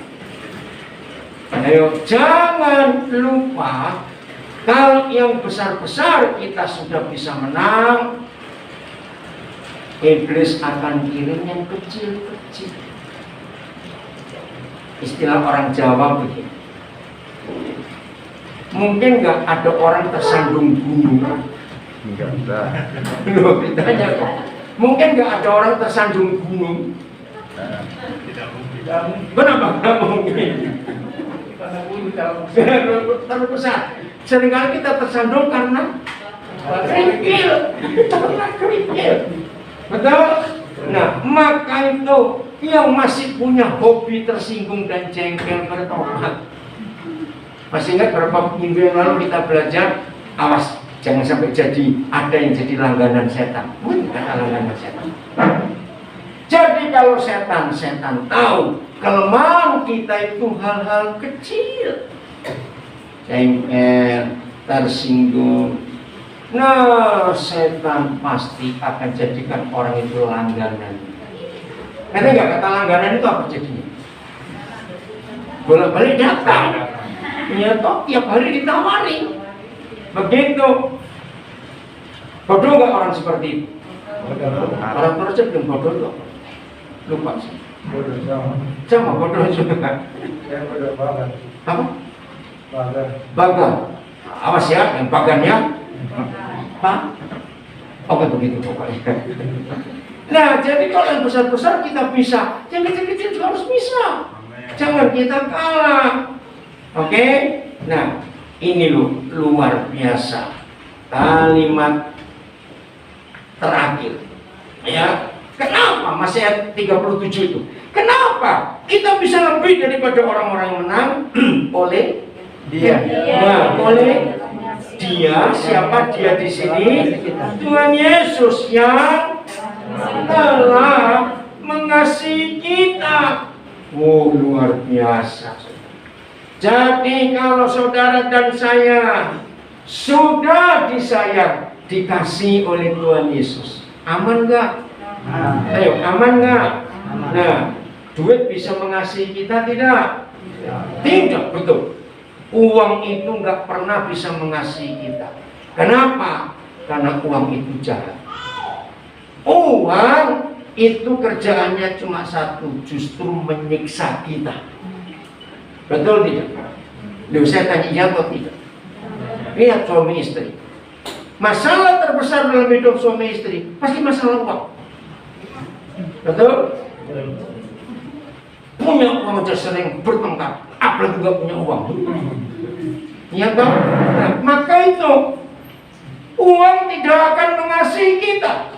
Ayo, jangan lupa kalau yang besar-besar kita sudah bisa menang, iblis akan kirim yang kecil-kecil. Istilah orang Jawa begini. Mungkin nggak ada orang tersandung gunung? Enggak ada. Loh, ditanya kok. Mungkin nggak ada orang tersandung gunung? Kenapa nggak mungkin? Terlalu besar. Seringkali kita tersandung karena kerikil. Betul? Nah, maka itu yang masih punya hobi tersinggung dan jengkel bertobat. Masih ingat berapa minggu yang lalu kita belajar, awas jangan sampai jadi ada yang jadi langganan setan. Kata langganan setan. Jadi kalau setan tahu kelemahan kita itu hal-hal kecil, jengkel, tersinggung. Nah, setan pasti akan jadikan orang itu langganan. Nanti nggak kata langganan itu apa jadinya? Bolak-balik datang. Ya toh tiap hari ditawari. Begitu. Bodoh nggak orang seperti itu? Orang kerja belum bodoh loh. Lupa sih. Sama bodoh juga. Apa? Bagan. Awas ya, yang bagannya. Pak? Oke begitu pokoknya. Nah, jadi kalau yang besar-besar kita bisa, yang kecil-kecil juga harus bisa. Jangan kita kalah. Oke? Nah, ini loh luar biasa. Kalimat terakhir. Ya, kenapa masih ayat 37 itu? Kenapa kita bisa lebih daripada orang-orang yang menang oleh dia? Nah, oleh dia, siapa dia di sini? Tuhan Yesus yang telah mengasihi kita. Oh, luar biasa. Jadi kalau saudara dan saya sudah disayang, dikasih oleh Tuhan Yesus, aman nggak? Ayo, aman nggak? Nah, duit bisa mengasihi kita tidak? Tidak, betul. Uang itu nggak pernah bisa mengasihi kita. Kenapa? Karena uang itu jahat. Uang itu kerjaannya cuma satu, justru menyiksa kita. Betul tidak? Loh, saya tanya iya atau tidak? Lihat suami istri. Masalah terbesar dalam hidup suami istri pasti masalah uang. Betul? Punya uang aja sering bertengkar, apalagi juga punya uang. Ya toh? Nah, maka itu uang tidak akan mengasihi kita,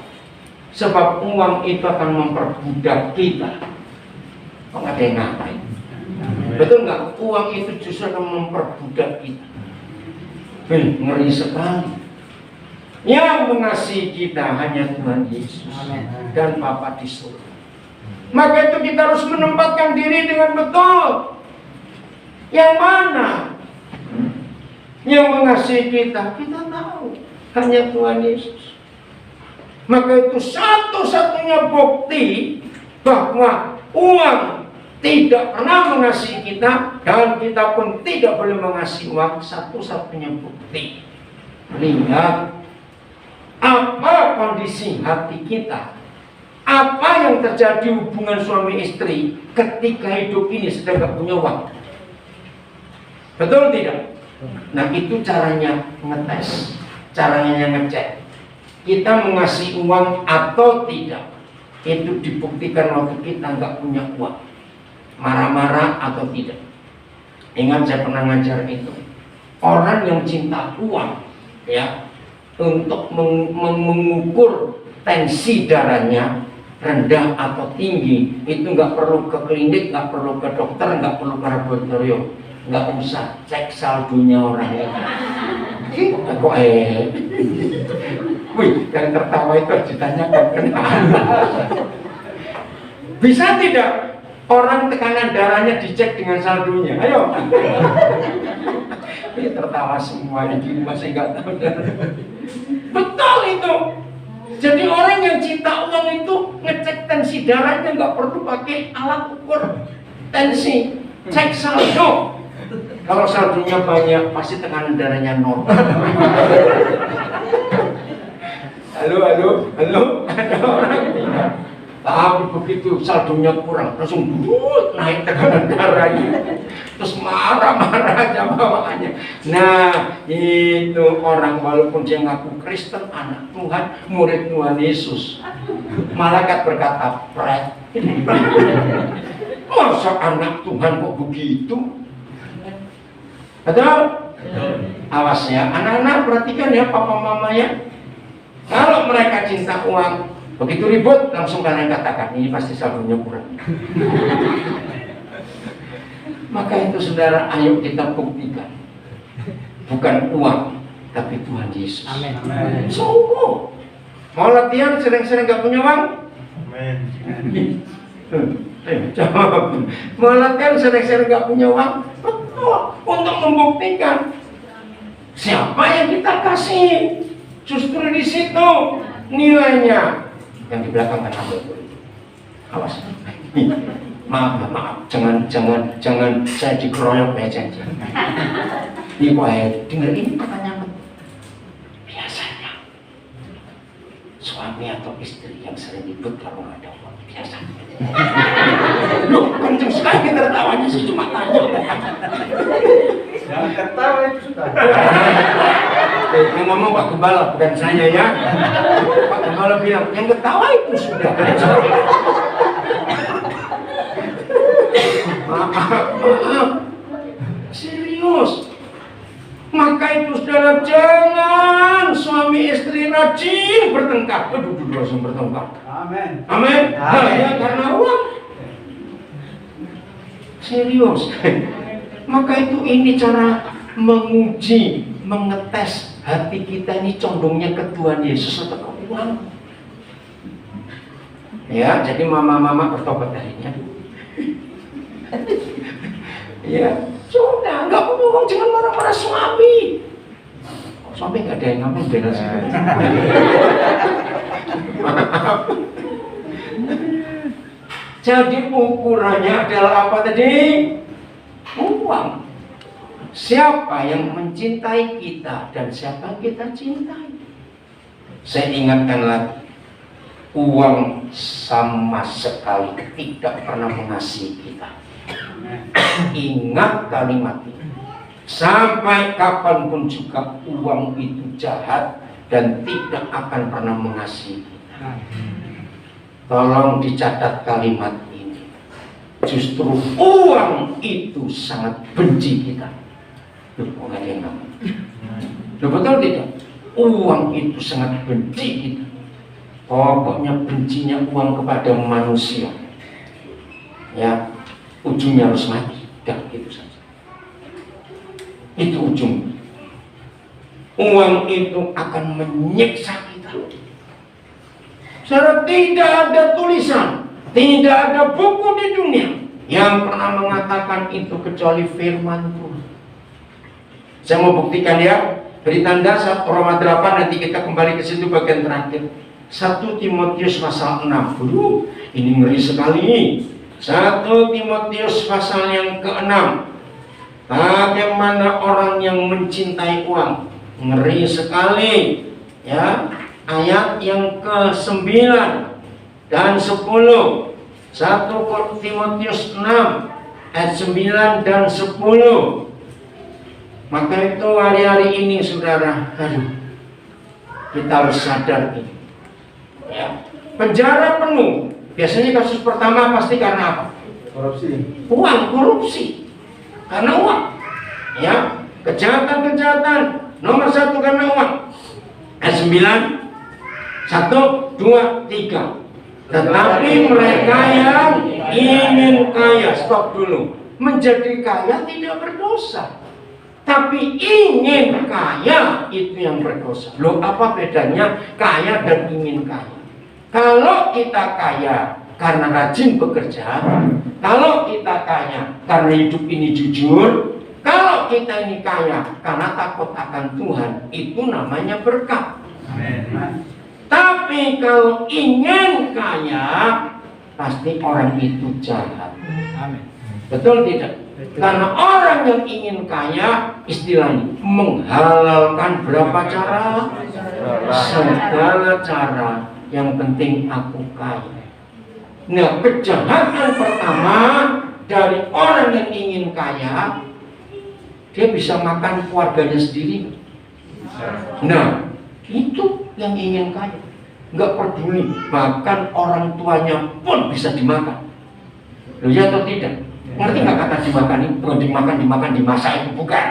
sebab uang itu akan memperbudak kita. Kok ada yang ngapain? Betul nggak? Uang itu justru akan memperbudak kita. Ngeri sekali. Yang mengasihi kita hanya Tuhan Yesus dan Bapa di surga. Maka itu kita harus menempatkan diri dengan betul. Yang mana yang mengasihi kita? Kita tahu hanya Tuhan Yesus. Maka itu satu-satunya bukti bahwa uang tidak pernah mengasihi kita, dan kita pun tidak boleh mengasihi uang. Satu-satunya bukti, lihat apa kondisi hati kita, apa yang terjadi hubungan suami istri ketika hidup ini sedang gak punya uang. Betul tidak? Nah, itu caranya ngetes, caranya ngecek kita mengasihi uang atau tidak. Itu dibuktikan waktu kita nggak punya uang, marah-marah atau tidak. Ingat, saya pernah ngajar itu, orang yang cinta uang, ya, untuk mengukur tensi darahnya rendah atau tinggi, itu nggak perlu ke klinik, nggak perlu ke dokter, nggak perlu ke laboratorium, nggak usah cek saldonya orang ya. Kok wih, yang tertawa itu ditanyakan kenapa? Bisa tidak orang tekanan darahnya dicek dengan saldonya? Ayo. Ini tertawa semua, ini masih nggak tahu. Betul itu. Jadi orang yang cinta uang itu ngecek tensi darahnya nggak perlu pakai alat ukur tensi, cek saldo. Kalau saldonya banyak, pasti tekanan darahnya nol. Halo, ada orang tidak. Tapi begitu saldonya kurang, langsung naik tekanan darahnya, terus marah-marah aja bawaannya. Nah, itu orang walaupun dia ngaku Kristen, anak Tuhan, murid Tuhan Yesus, malaikat berkata, "Pret, masa anak Tuhan kok begitu?" Betul? Awas ya, anak-anak perhatikan ya, papa mama ya. Kalau mereka cinta uang, begitu ribut, langsung kalian katakan, ini pasti saldonya kurang. Maka itu saudara, ayo kita buktikan. Bukan uang, tapi Tuhan Yesus. Amin. Sungguh. Mau latihan sering-sering gak punya uang? Amin. Jawab. Mau latihan sering-sering gak punya uang? Betul. Untuk membuktikan siapa yang kita kasih. Justru di situ nilainya. Yang di belakang kan apa itu? Awas. Maaf, jangan saya dikeroyok ya janji. Ini dengar ini pertanyaan. Biasanya suami atau istri yang sering ribut kalau nggak ada uang, biasanya. Loh, kenceng sekali tertawanya sih, cuma tanya. Jangan ketawa itu sudah. Yang ngomong Pak Gembala, bukan saya ya. Pak Gembala bilang, yang ketawa itu sudah. Maaf. Serius. Maka itu saudara, jangan suami istri rajin bertengkar. Duduk langsung bertengkar. Amin. Amin. Hanya karena uang. Serius. Maka itu ini cara menguji, mengetes hati kita ini condongnya ke Tuhan Yesus atau ke uang. Ya, jadi mama-mama bertobat harinya. Ya, sudah, nggak punya uang jangan marah-marah suami. Suami nggak ada yang ngomong bela sekali. Maaf. Jadi ukurannya adalah apa tadi? Uang. Siapa yang mencintai kita dan siapa yang kita cintai? Saya ingatkan lagi, uang sama sekali tidak pernah mengasihi kita. Ingat kalimat ini. Sampai kapanpun juga uang itu jahat dan tidak akan pernah mengasihi kita. Tolong dicatat kalimat ini. Justru uang itu sangat benci kita. Orang yang nama. Betul tidak? Uang itu sangat benci kita. Pokoknya bencinya uang kepada manusia. Ya, ujungnya harus mati. Dan gitu saja. Itu ujung. Uang itu akan menyiksa kita. Saudara, tidak ada tulisan, tidak ada buku di dunia yang pernah mengatakan itu kecuali firman Tuhan. Saya mau buktikan ya. Beri tanda saat Roma 8, nanti kita kembali ke situ bagian terakhir. 1 Timotius pasal 6. Ini ngeri sekali. 1 Timotius pasal yang ke-6. Bagaimana orang yang mencintai uang? Ngeri sekali. Ya, ayat yang ke-9 dan 10. 1 Timotius 6 ayat 9 dan 10. Maka itu hari-hari ini saudara, kita harus sadar ini. Ya. Penjara penuh. Biasanya kasus pertama pasti karena apa? Korupsi. Uang, korupsi. Karena uang. Ya, kejahatan-kejahatan nomor 1 karena uang. Ayat 9. 1, 2, 3. Tetapi mereka yang ingin kaya, stop dulu. Menjadi kaya tidak berdosa. Tapi ingin kaya itu yang berdosa. Loh, apa bedanya kaya dan ingin kaya? Kalau kita kaya karena rajin bekerja, kalau kita kaya karena hidup ini jujur, kalau kita ini kaya karena takut akan Tuhan, itu namanya berkat. Amin. Tapi kalau ingin kaya, pasti orang itu jahat. Amin. Betul tidak? Karena orang yang ingin kaya, istilahnya menghalalkan berapa cara? Segala cara. Yang penting aku kaya. Nah, kejahatan pertama dari orang yang ingin kaya, dia bisa makan keluarganya sendiri. Nah, itu yang ingin kaya. Nggak peduli, bahkan orang tuanya pun bisa dimakan. Loh, ya atau tidak? Ngerti nggak kata dimakan ini? Bukan dimakan, dimasak itu bukan.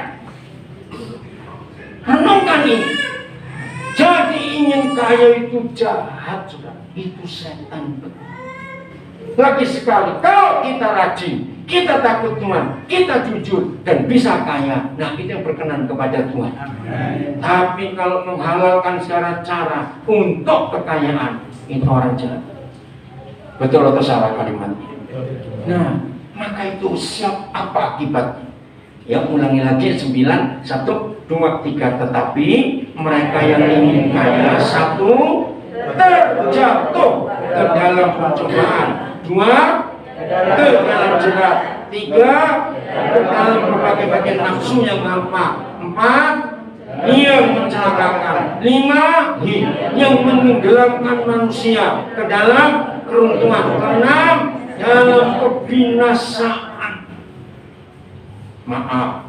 Renungkan ini. Jadi ingin kaya itu jahat, sudah. Itu setan. Lagi sekali, kalau kita rajin, kita takut Tuhan, kita jujur dan bisa kaya, nah itu yang berkenan kepada Tuhan. Tapi kalau menghalalkan segala cara untuk kekayaan, itu orang jahat. Betul atau salah kalimatnya? Nah, maka itu siap apa akibatnya? Ya, ulangi lagi 9, 1, 2, 3. Tetapi mereka yang ingin kaya, 1, terjatuh ke dalam pencobaan, 2, ke dalam jerat, 3, ke dalam berbagai bagian nafsu yang nampak, 4, yang mencelakakan, 5, yang menenggelamkan manusia ke dalam keruntuhan, 6, dalam kebinasaan. Maaf,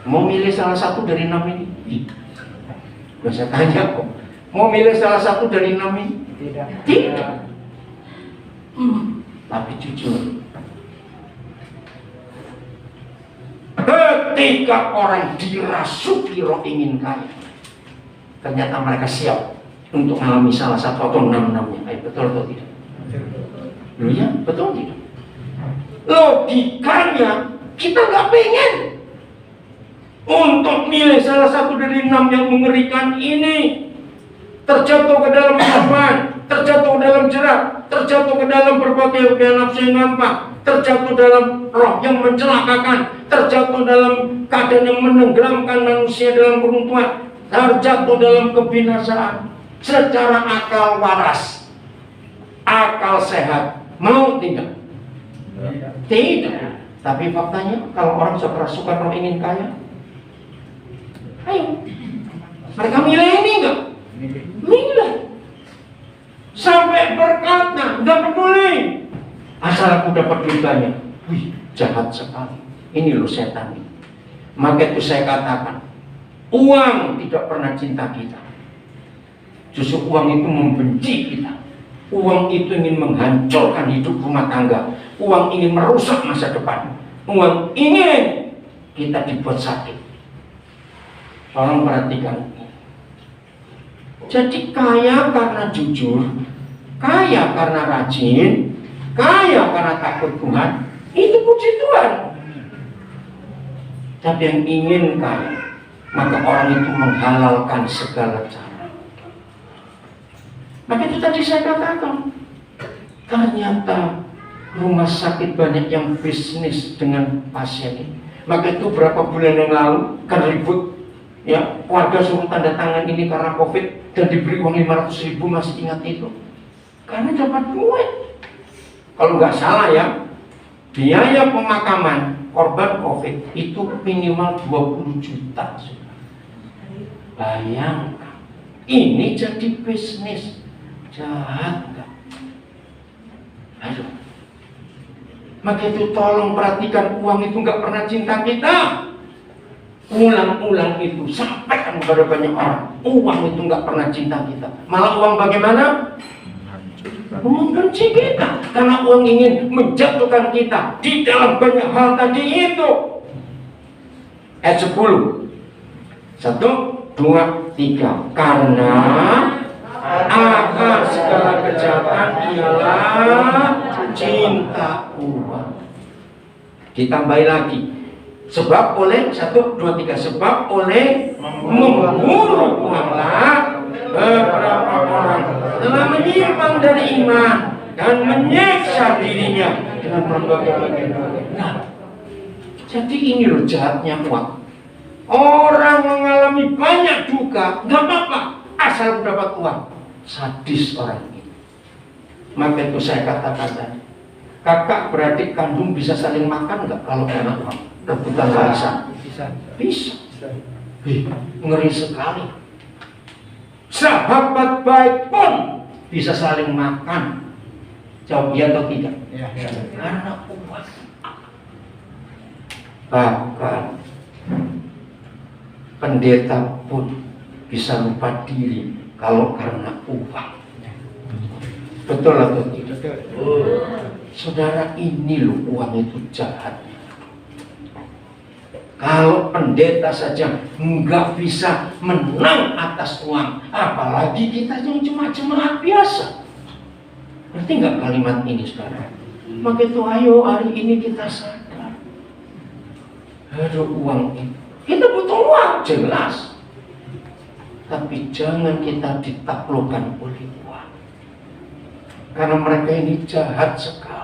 mau milih salah satu dari 6 ini? Tidak. Saya tanya kok, mau milih salah satu dari 6 ini? Tidak. Tapi jujur, ketika orang dirasuki roh ingin kaya, ternyata mereka siap untuk mengalami salah satu atau 6-6-nya. Betul atau tidak? Loh ya, betul tidak? Logikanya kita nggak pengen untuk milih salah satu dari 6 yang mengerikan ini. Terjatuh ke dalam pencobaan, terjatuh ke dalam jerat, terjatuh ke dalam berbagai nafsu yang nampak, terjatuh dalam roh yang mencelakakan, terjatuh dalam keadaan yang menenggelamkan manusia dalam keruntuhan, terjatuh dalam kebinasaan. Secara akal waras, akal sehat, mau tidak? Tidak. Tapi faktanya kalau orang suka kalau ingin kaya, ayo, mereka milih ini enggak? Milih. Sampai berkata, enggak peduli, asal aku dapat duit banyak. Wih, jahat sekali. Ini loh setan. Maka itu saya katakan, uang tidak pernah cinta kita. Justru uang itu membenci kita. Uang itu ingin menghancurkan hidup rumah tangga. Uang ingin merusak masa depan. Uang ingin kita dibuat sakit. Tolong perhatikan. Jadi kaya karena jujur, kaya karena rajin, kaya karena takut Tuhan, itu puji Tuhan. Tapi yang ingin kaya, maka orang itu menghalalkan segala cara. Maka itu tadi saya katakan, ternyata rumah sakit banyak yang bisnis dengan pasien ini. Maka itu berapa bulan yang lalu kan ribut, ya, warga suruh tanda tangan ini karena COVID dan diberi uang 500.000, masih ingat itu? Karena dapat duit. Kalau nggak salah ya, biaya pemakaman korban COVID itu minimal 20 juta. Bayangkan, ini jadi bisnis. Jahat nggak? Aduh. Maka itu tolong perhatikan, uang itu nggak pernah cinta kita. Ulang-ulang itu sampaikan kepada banyak orang, uang itu nggak pernah cinta kita. Malah uang bagaimana? Membenci kita, karena uang ingin menjatuhkan kita di dalam banyak hal tadi itu. Ayat 10. 1, 2, 3. Karena akar segala kejahatan ialah cinta uang. Ditambahi lagi. Sebab oleh 1, 2, 3. Sebab oleh memburu uanglah beberapa orang telah menyimpang dari iman dan menyiksa dirinya dengan berbagai macam. Nah, jadi ini loh jahatnya uang. Orang mengalami banyak duka, nggak apa-apa, asal mendapat uang. Sadis orang ini. Maka itu saya katakan tadi, kakak beradik kandung bisa saling makan nggak kalau karena uang? Rebutan warisan. Bisa. Ngeri sekali. Sahabat baik pun bisa saling makan. Jawab iya atau tidak? Ya. Karena uang. Bahkan pendeta pun bisa lupa diri kalau karena uang. Betul atau tidak? Saudara, ini loh uang itu jahat. Kalau pendeta saja nggak bisa menang atas uang, apalagi kita yang cuma jemaat biasa. Ngerti nggak kalimat ini sekarang? Maka itu ayo hari ini kita sadar. Aduh, uang ini, kita butuh uang, jelas. Tapi jangan kita ditaklukkan oleh uang. Karena mereka ini jahat sekali.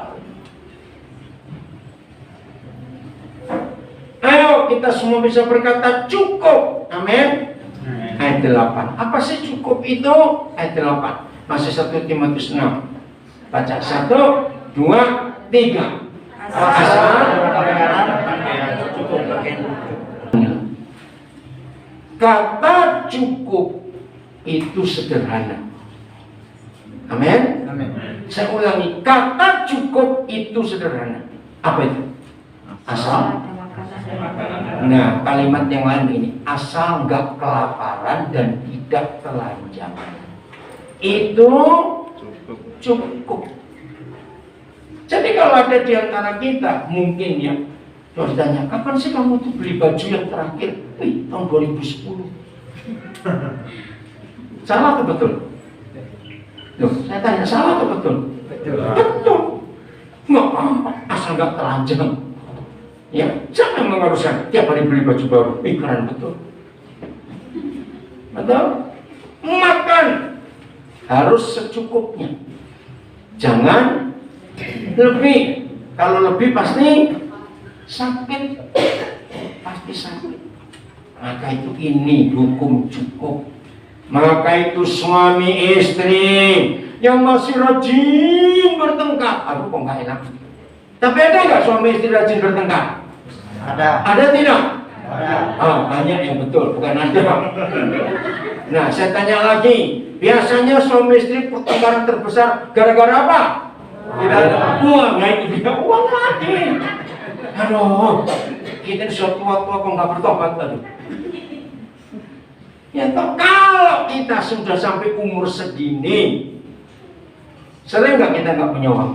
Ayo kita semua bisa berkata cukup. Amin. Ayat 8. Apa sih cukup itu? Ayat 8. Masih 1 Timotius 6. Baca 1, 2, 3. Asal kata cukup itu sederhana. Amin. Saya ulangi, kata cukup itu sederhana. Apa itu? Asal. Nah, kalimat yang lain ini, asal nggak kelaparan dan tidak telanjang, itu cukup. Jadi kalau ada di antara kita, mungkin ya, kalau ditanya, kapan sih kamu tuh beli baju yang terakhir? Tahun 2010. Salah atau betul? Loh, saya tanya, salah atau betul? Betul. Nggak apa, asal nggak telanjang. Ya, jangan mengharuskan tiap hari beli baju baru. Keren betul. Betul? Makan harus secukupnya. Jangan lebih. Kalau lebih pasti sakit. Pasti sakit. Maka itu ini hukum cukup. Maka itu suami istri yang masih rajin bertengkar. Aduh, kok nggak enak. Tapi ada nggak suami istri rajin bertengkar? Ada. Ada tidak? Ada. Oh, banyak yang betul, bukan ada. Nah, saya tanya lagi. Biasanya suami istri pertengkaran terbesar gara-gara apa? Tidak ada uang. Nah, itu dia uang lagi. Aduh, kita suatu tua-tua kok nggak bertobat tadi. Ya toh, kalau kita sudah sampai umur segini, sering nggak kita nggak punya uang?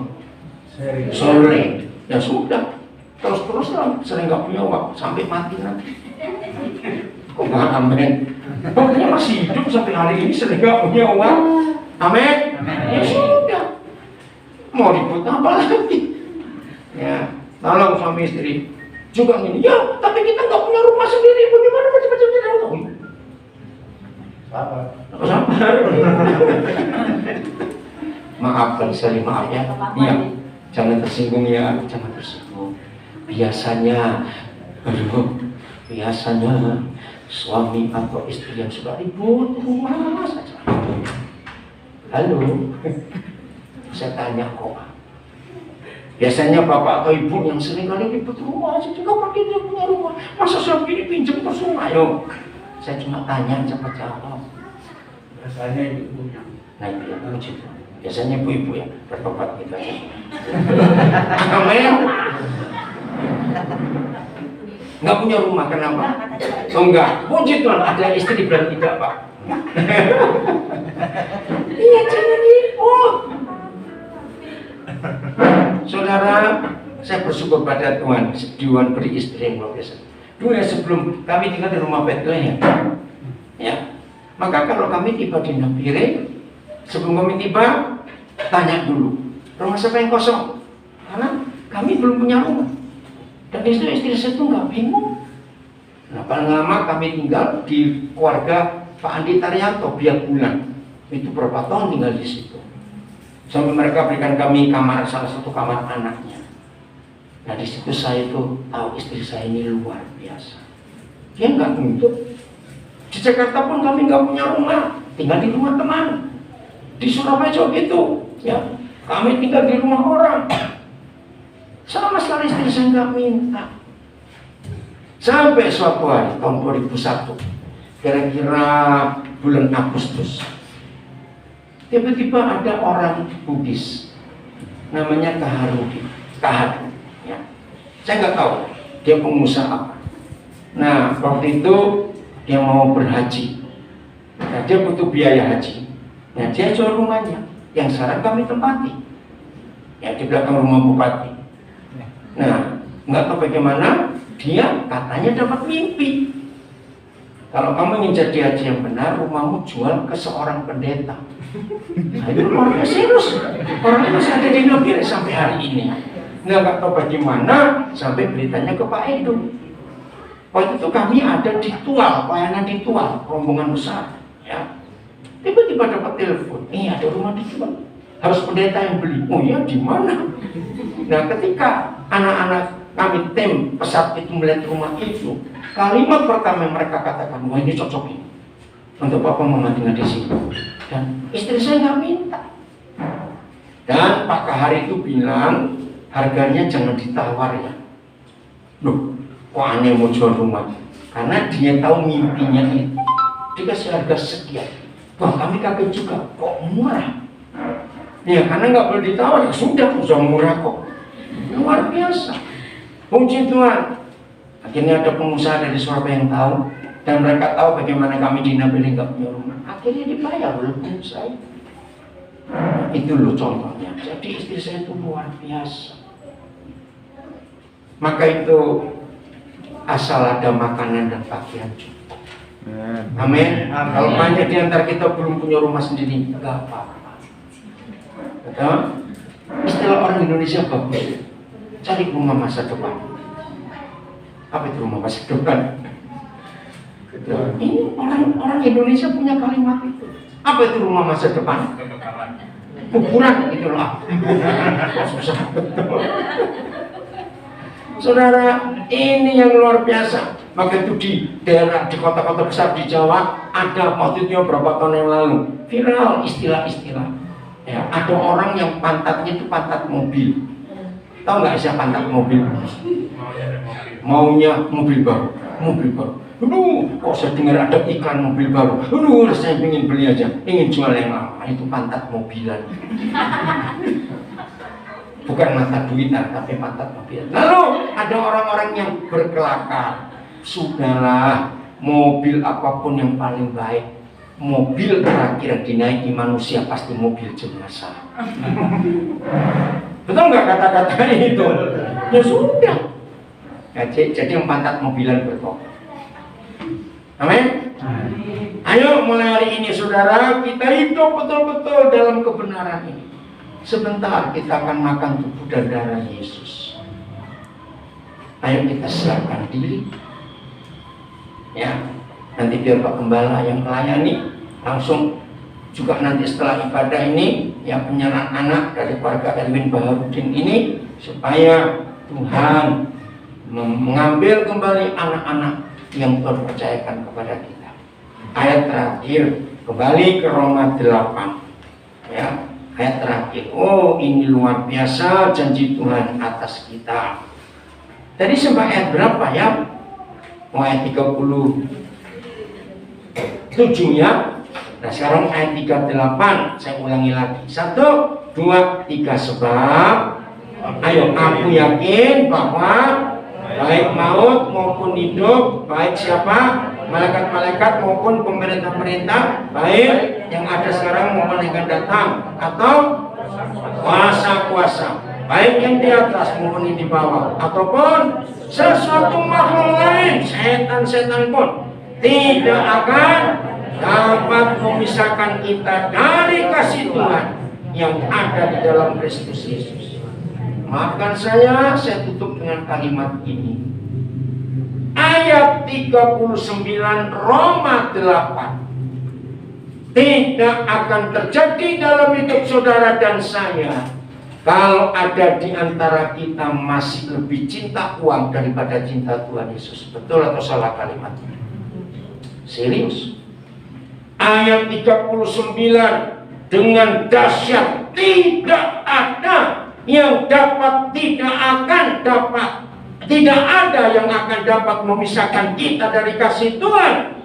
Sering. Ya sudah, terus-terus lah, sering nggak punya uang sampai mati nanti. Kok nggak amin? Pokoknya masih hidup sampai hari ini sering nggak punya uang. Amin. Ya sudah. Mau ribut apa lagi? Ya, tolong suami istri juga gini. Ya, tapi kita nggak punya rumah sendiri. Bagaimana macam-macamnya tahu? Sabar. Sabar. Maafkan sekali maaf ya. Iya. Jangan tersinggung ya, jangan tersinggung. Biasanya suami atau istri yang sudah ribut rumah saja. Halo, saya tanya kok. Biasanya bapak atau ibu yang sering kali ribut rumah aja juga pakai dia punya rumah. Masa saya begini pinjam terus rumah? Ayo, saya cuma tanya cepat jawab. Biasanya ibunya. Nah itu yang lucu. Biasanya ibu-ibu ya, bertobat kita ya. Amin. Nggak punya rumah, kenapa? Oh enggak, puji Tuhan ada istri bilang tidak Pak. Iya jangan ribut. Saudara, saya bersyukur pada Tuhan, Tuhan beri istri yang luar biasa. Dulu ya sebelum kami tinggal di rumah Bethlehem, ya, maka kalau kami tiba di Nabire, sebelum kami tiba, tanya dulu, rumah siapa yang kosong? Karena kami belum punya rumah. Dan istri saya itu nggak bingung. Nah, paling lama kami tinggal di keluarga Pak Andi Taryanto biar bulan. Itu berapa tahun tinggal di situ. Sampai mereka berikan kami kamar, salah satu kamar anaknya. Nah di situ saya itu tahu istri saya ini luar biasa. Dia nggak nuntut. Di Jakarta pun kami nggak punya rumah, tinggal di rumah teman. Di Surabaya juga gitu, ya. Kami tinggal di rumah orang. Sama sekali istri saya nggak minta. Sampai suatu hari tahun 2001, kira-kira bulan Agustus, tiba-tiba ada orang Buddhis, namanya Kahadu, ya. Saya nggak tahu dia pengusaha apa. Nah waktu itu dia mau berhaji, nah, dia butuh biaya haji. Nah dia jual rumahnya, yang sekarang kami tempati, ya di belakang rumah bupati. Nah nggak tahu bagaimana dia katanya dapat mimpi. Kalau kamu ingin jadi haji yang benar, rumahmu jual ke seorang pendeta. Nah, itu luar biasa serius. Orang itu masih ada di Nabire sampai hari ini. Nggak tahu bagaimana sampai beritanya ke Pak Edo. Waktu itu kami ada di Tual, pelayanan di Tual, rombongan besar. Ya. Tiba-tiba dapat telepon, ada rumah dijual. Harus pendeta yang beli. Oh ya, di mana? Nah, ketika anak-anak kami tim pesat itu melihat rumah itu, kalimat pertama yang mereka katakan, wah ini cocok ini untuk Papa Mama tinggal di sini. Dan istri saya nggak minta. Dan Pak Kahari itu bilang harganya jangan ditawar ya. Loh, kok aneh mau jual rumah? Karena dia tahu mimpinya itu. Dikasih harga sekian. Wah kami kaget juga, kok murah? Ya karena nggak boleh ditawar, ya sudah murah kok. Luar biasa. Puji Tuhan. Akhirnya ada pengusaha dari Surabaya yang tahu, dan mereka tahu bagaimana kami di Nabire nggak punya rumah. Akhirnya dibayar oleh pengusaha. Itu loh contohnya. Jadi istri saya itu luar biasa. Maka itu asal ada makanan dan pakaian cukup. Amin. Kalau banyak di antara kita belum punya rumah sendiri, nggak apa-apa. Betul? Istilah orang Indonesia bagus. Cari rumah masa depan. Apa itu rumah masa depan? Ini orang Indonesia punya kalimat itu. Apa itu rumah masa depan? Kuburan itulah. Susah betul. Saudara, ini yang luar biasa. Maka itu di daerah, di kota-kota besar di Jawa ada waktu itu berapa tahun yang lalu viral istilah-istilah. Ya, ada orang yang pantatnya itu pantat mobil. Tahu nggak siapa pantat mobil? Maunya mobil baru, mobil baru. Aduh, kok saya dengar ada iklan mobil baru. Aduh, saya ingin beli aja, ingin jual yang lama. Itu pantat mobilan. Bukan mata duitan, tapi pantat mobilan. Lalu ada orang-orang yang berkelakar. Sudahlah, mobil apapun yang paling baik. Mobil terakhir yang dinaiki manusia pasti mobil jenazah. Betul nggak kata-kata itu? Ya sudah. Jadi yang pantat mobilan berkok. Amin. Ayo mulai hari ini saudara, kita hidup betul-betul dalam kebenaran ini. Sebentar kita akan makan tubuh dan darah Yesus. Ayo kita siapkan diri. Ya, nanti biar Pak Gembala yang melayani. Langsung juga nanti setelah ibadah ini, yang penyerahan anak dari keluarga Erwin Baharudin ini, supaya Tuhan mengambil kembali anak-anak yang Tuhan percayakan kepada kita. Ayat terakhir, kembali ke Roma 8. Ya, ayat terakhir. Oh, ini luar biasa janji Tuhan atas kita. Tadi sampai ayat berapa ya? Oh, ayat 37 ya. Nah, sekarang ayat 38. Saya ulangi lagi. 1, 2, 3. Sebab ayo, aku yakin bahwa baik maut maupun hidup, baik siapa, malaikat-malaikat maupun pemerintah-pemerintah, baik yang ada sekarang maupun yang akan datang, atau kuasa-kuasa, baik yang di atas maupun yang di bawah, ataupun sesuatu makhluk lain, setan-setan pun tidak akan dapat memisahkan kita dari kasih Tuhan yang ada di dalam Kristus Yesus. Maafkan saya tutup dengan kalimat ini. Ayat 39 Roma 8. Tidak akan terjadi dalam hidup saudara dan saya kalau ada di antara kita masih lebih cinta uang daripada cinta Tuhan Yesus. Betul atau salah kalimatnya? Serius. Ayat 39 dengan dahsyat, tidak ada yang tidak ada yang akan dapat memisahkan kita dari kasih Tuhan.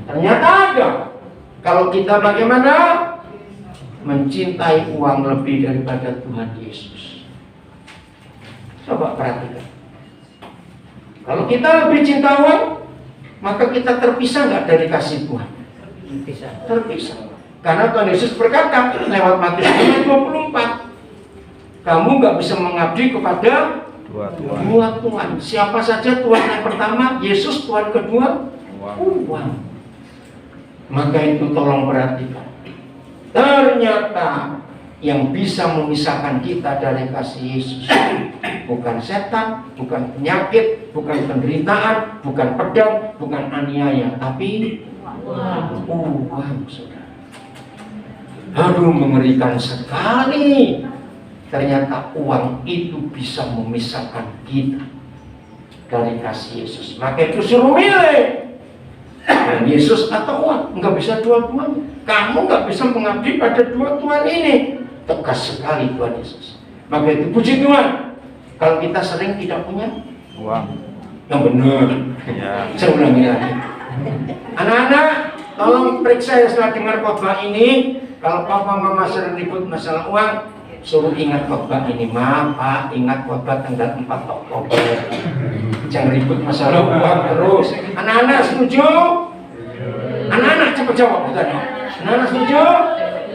Ternyata ada. Kalau kita bagaimana? Mencintai uang lebih daripada Tuhan Yesus. Coba perhatikan. Kalau kita lebih cinta uang, maka kita terpisah nggak dari kasih Tuhan? Terpisah. Karena Tuhan Yesus berkata lewat Matius 5:24, kamu nggak bisa mengabdi kepada dua Tuhan. Siapa saja Tuhan yang pertama? Yesus. Tuhan kedua? Uang. Maka itu tolong perhatikan. Ternyata yang bisa memisahkan kita dari kasih Yesus bukan setan, bukan penyakit, bukan penderitaan, bukan pedang, bukan aniaya, tapi uang, saudara. Aduh, mengerikan sekali. Ternyata uang itu bisa memisahkan kita dari kasih Yesus. Maka itu suruh milih, Yesus atau uang. Nggak bisa dua-duanya. Kamu nggak bisa mengabdi pada dua Tuhan ini. Tegas sekali Tuhan Yesus. Maka itu puji Tuhan. Kalau kita sering tidak punya Uang. yang benar. Ya. Saya ulangi lagi. Anak-anak, tolong periksa ya setelah dengar khotbah ini. Kalau papa mama sering ribut masalah uang, suruh ingat khotbah ini. Ma, Pak, ingat khotbah tanggal 4 Oktober. Jangan ribut masalah uang terus. Anak-anak setuju? Anak-anak cepat jawab, bukan? Anak-anak setuju?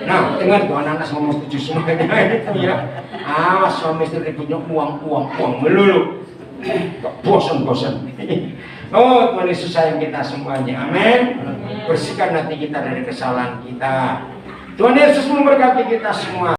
Nah, dengar tuh anak-anak ngomong setuju semuanya itu ya. Awas suami istri ributnya uang melulu. Bosan. Oh, Tuhan Yesus sayang kita semuanya. Amin. Bersihkan hati kita dari kesalahan kita. Tuhan Yesus memberkati kita semua.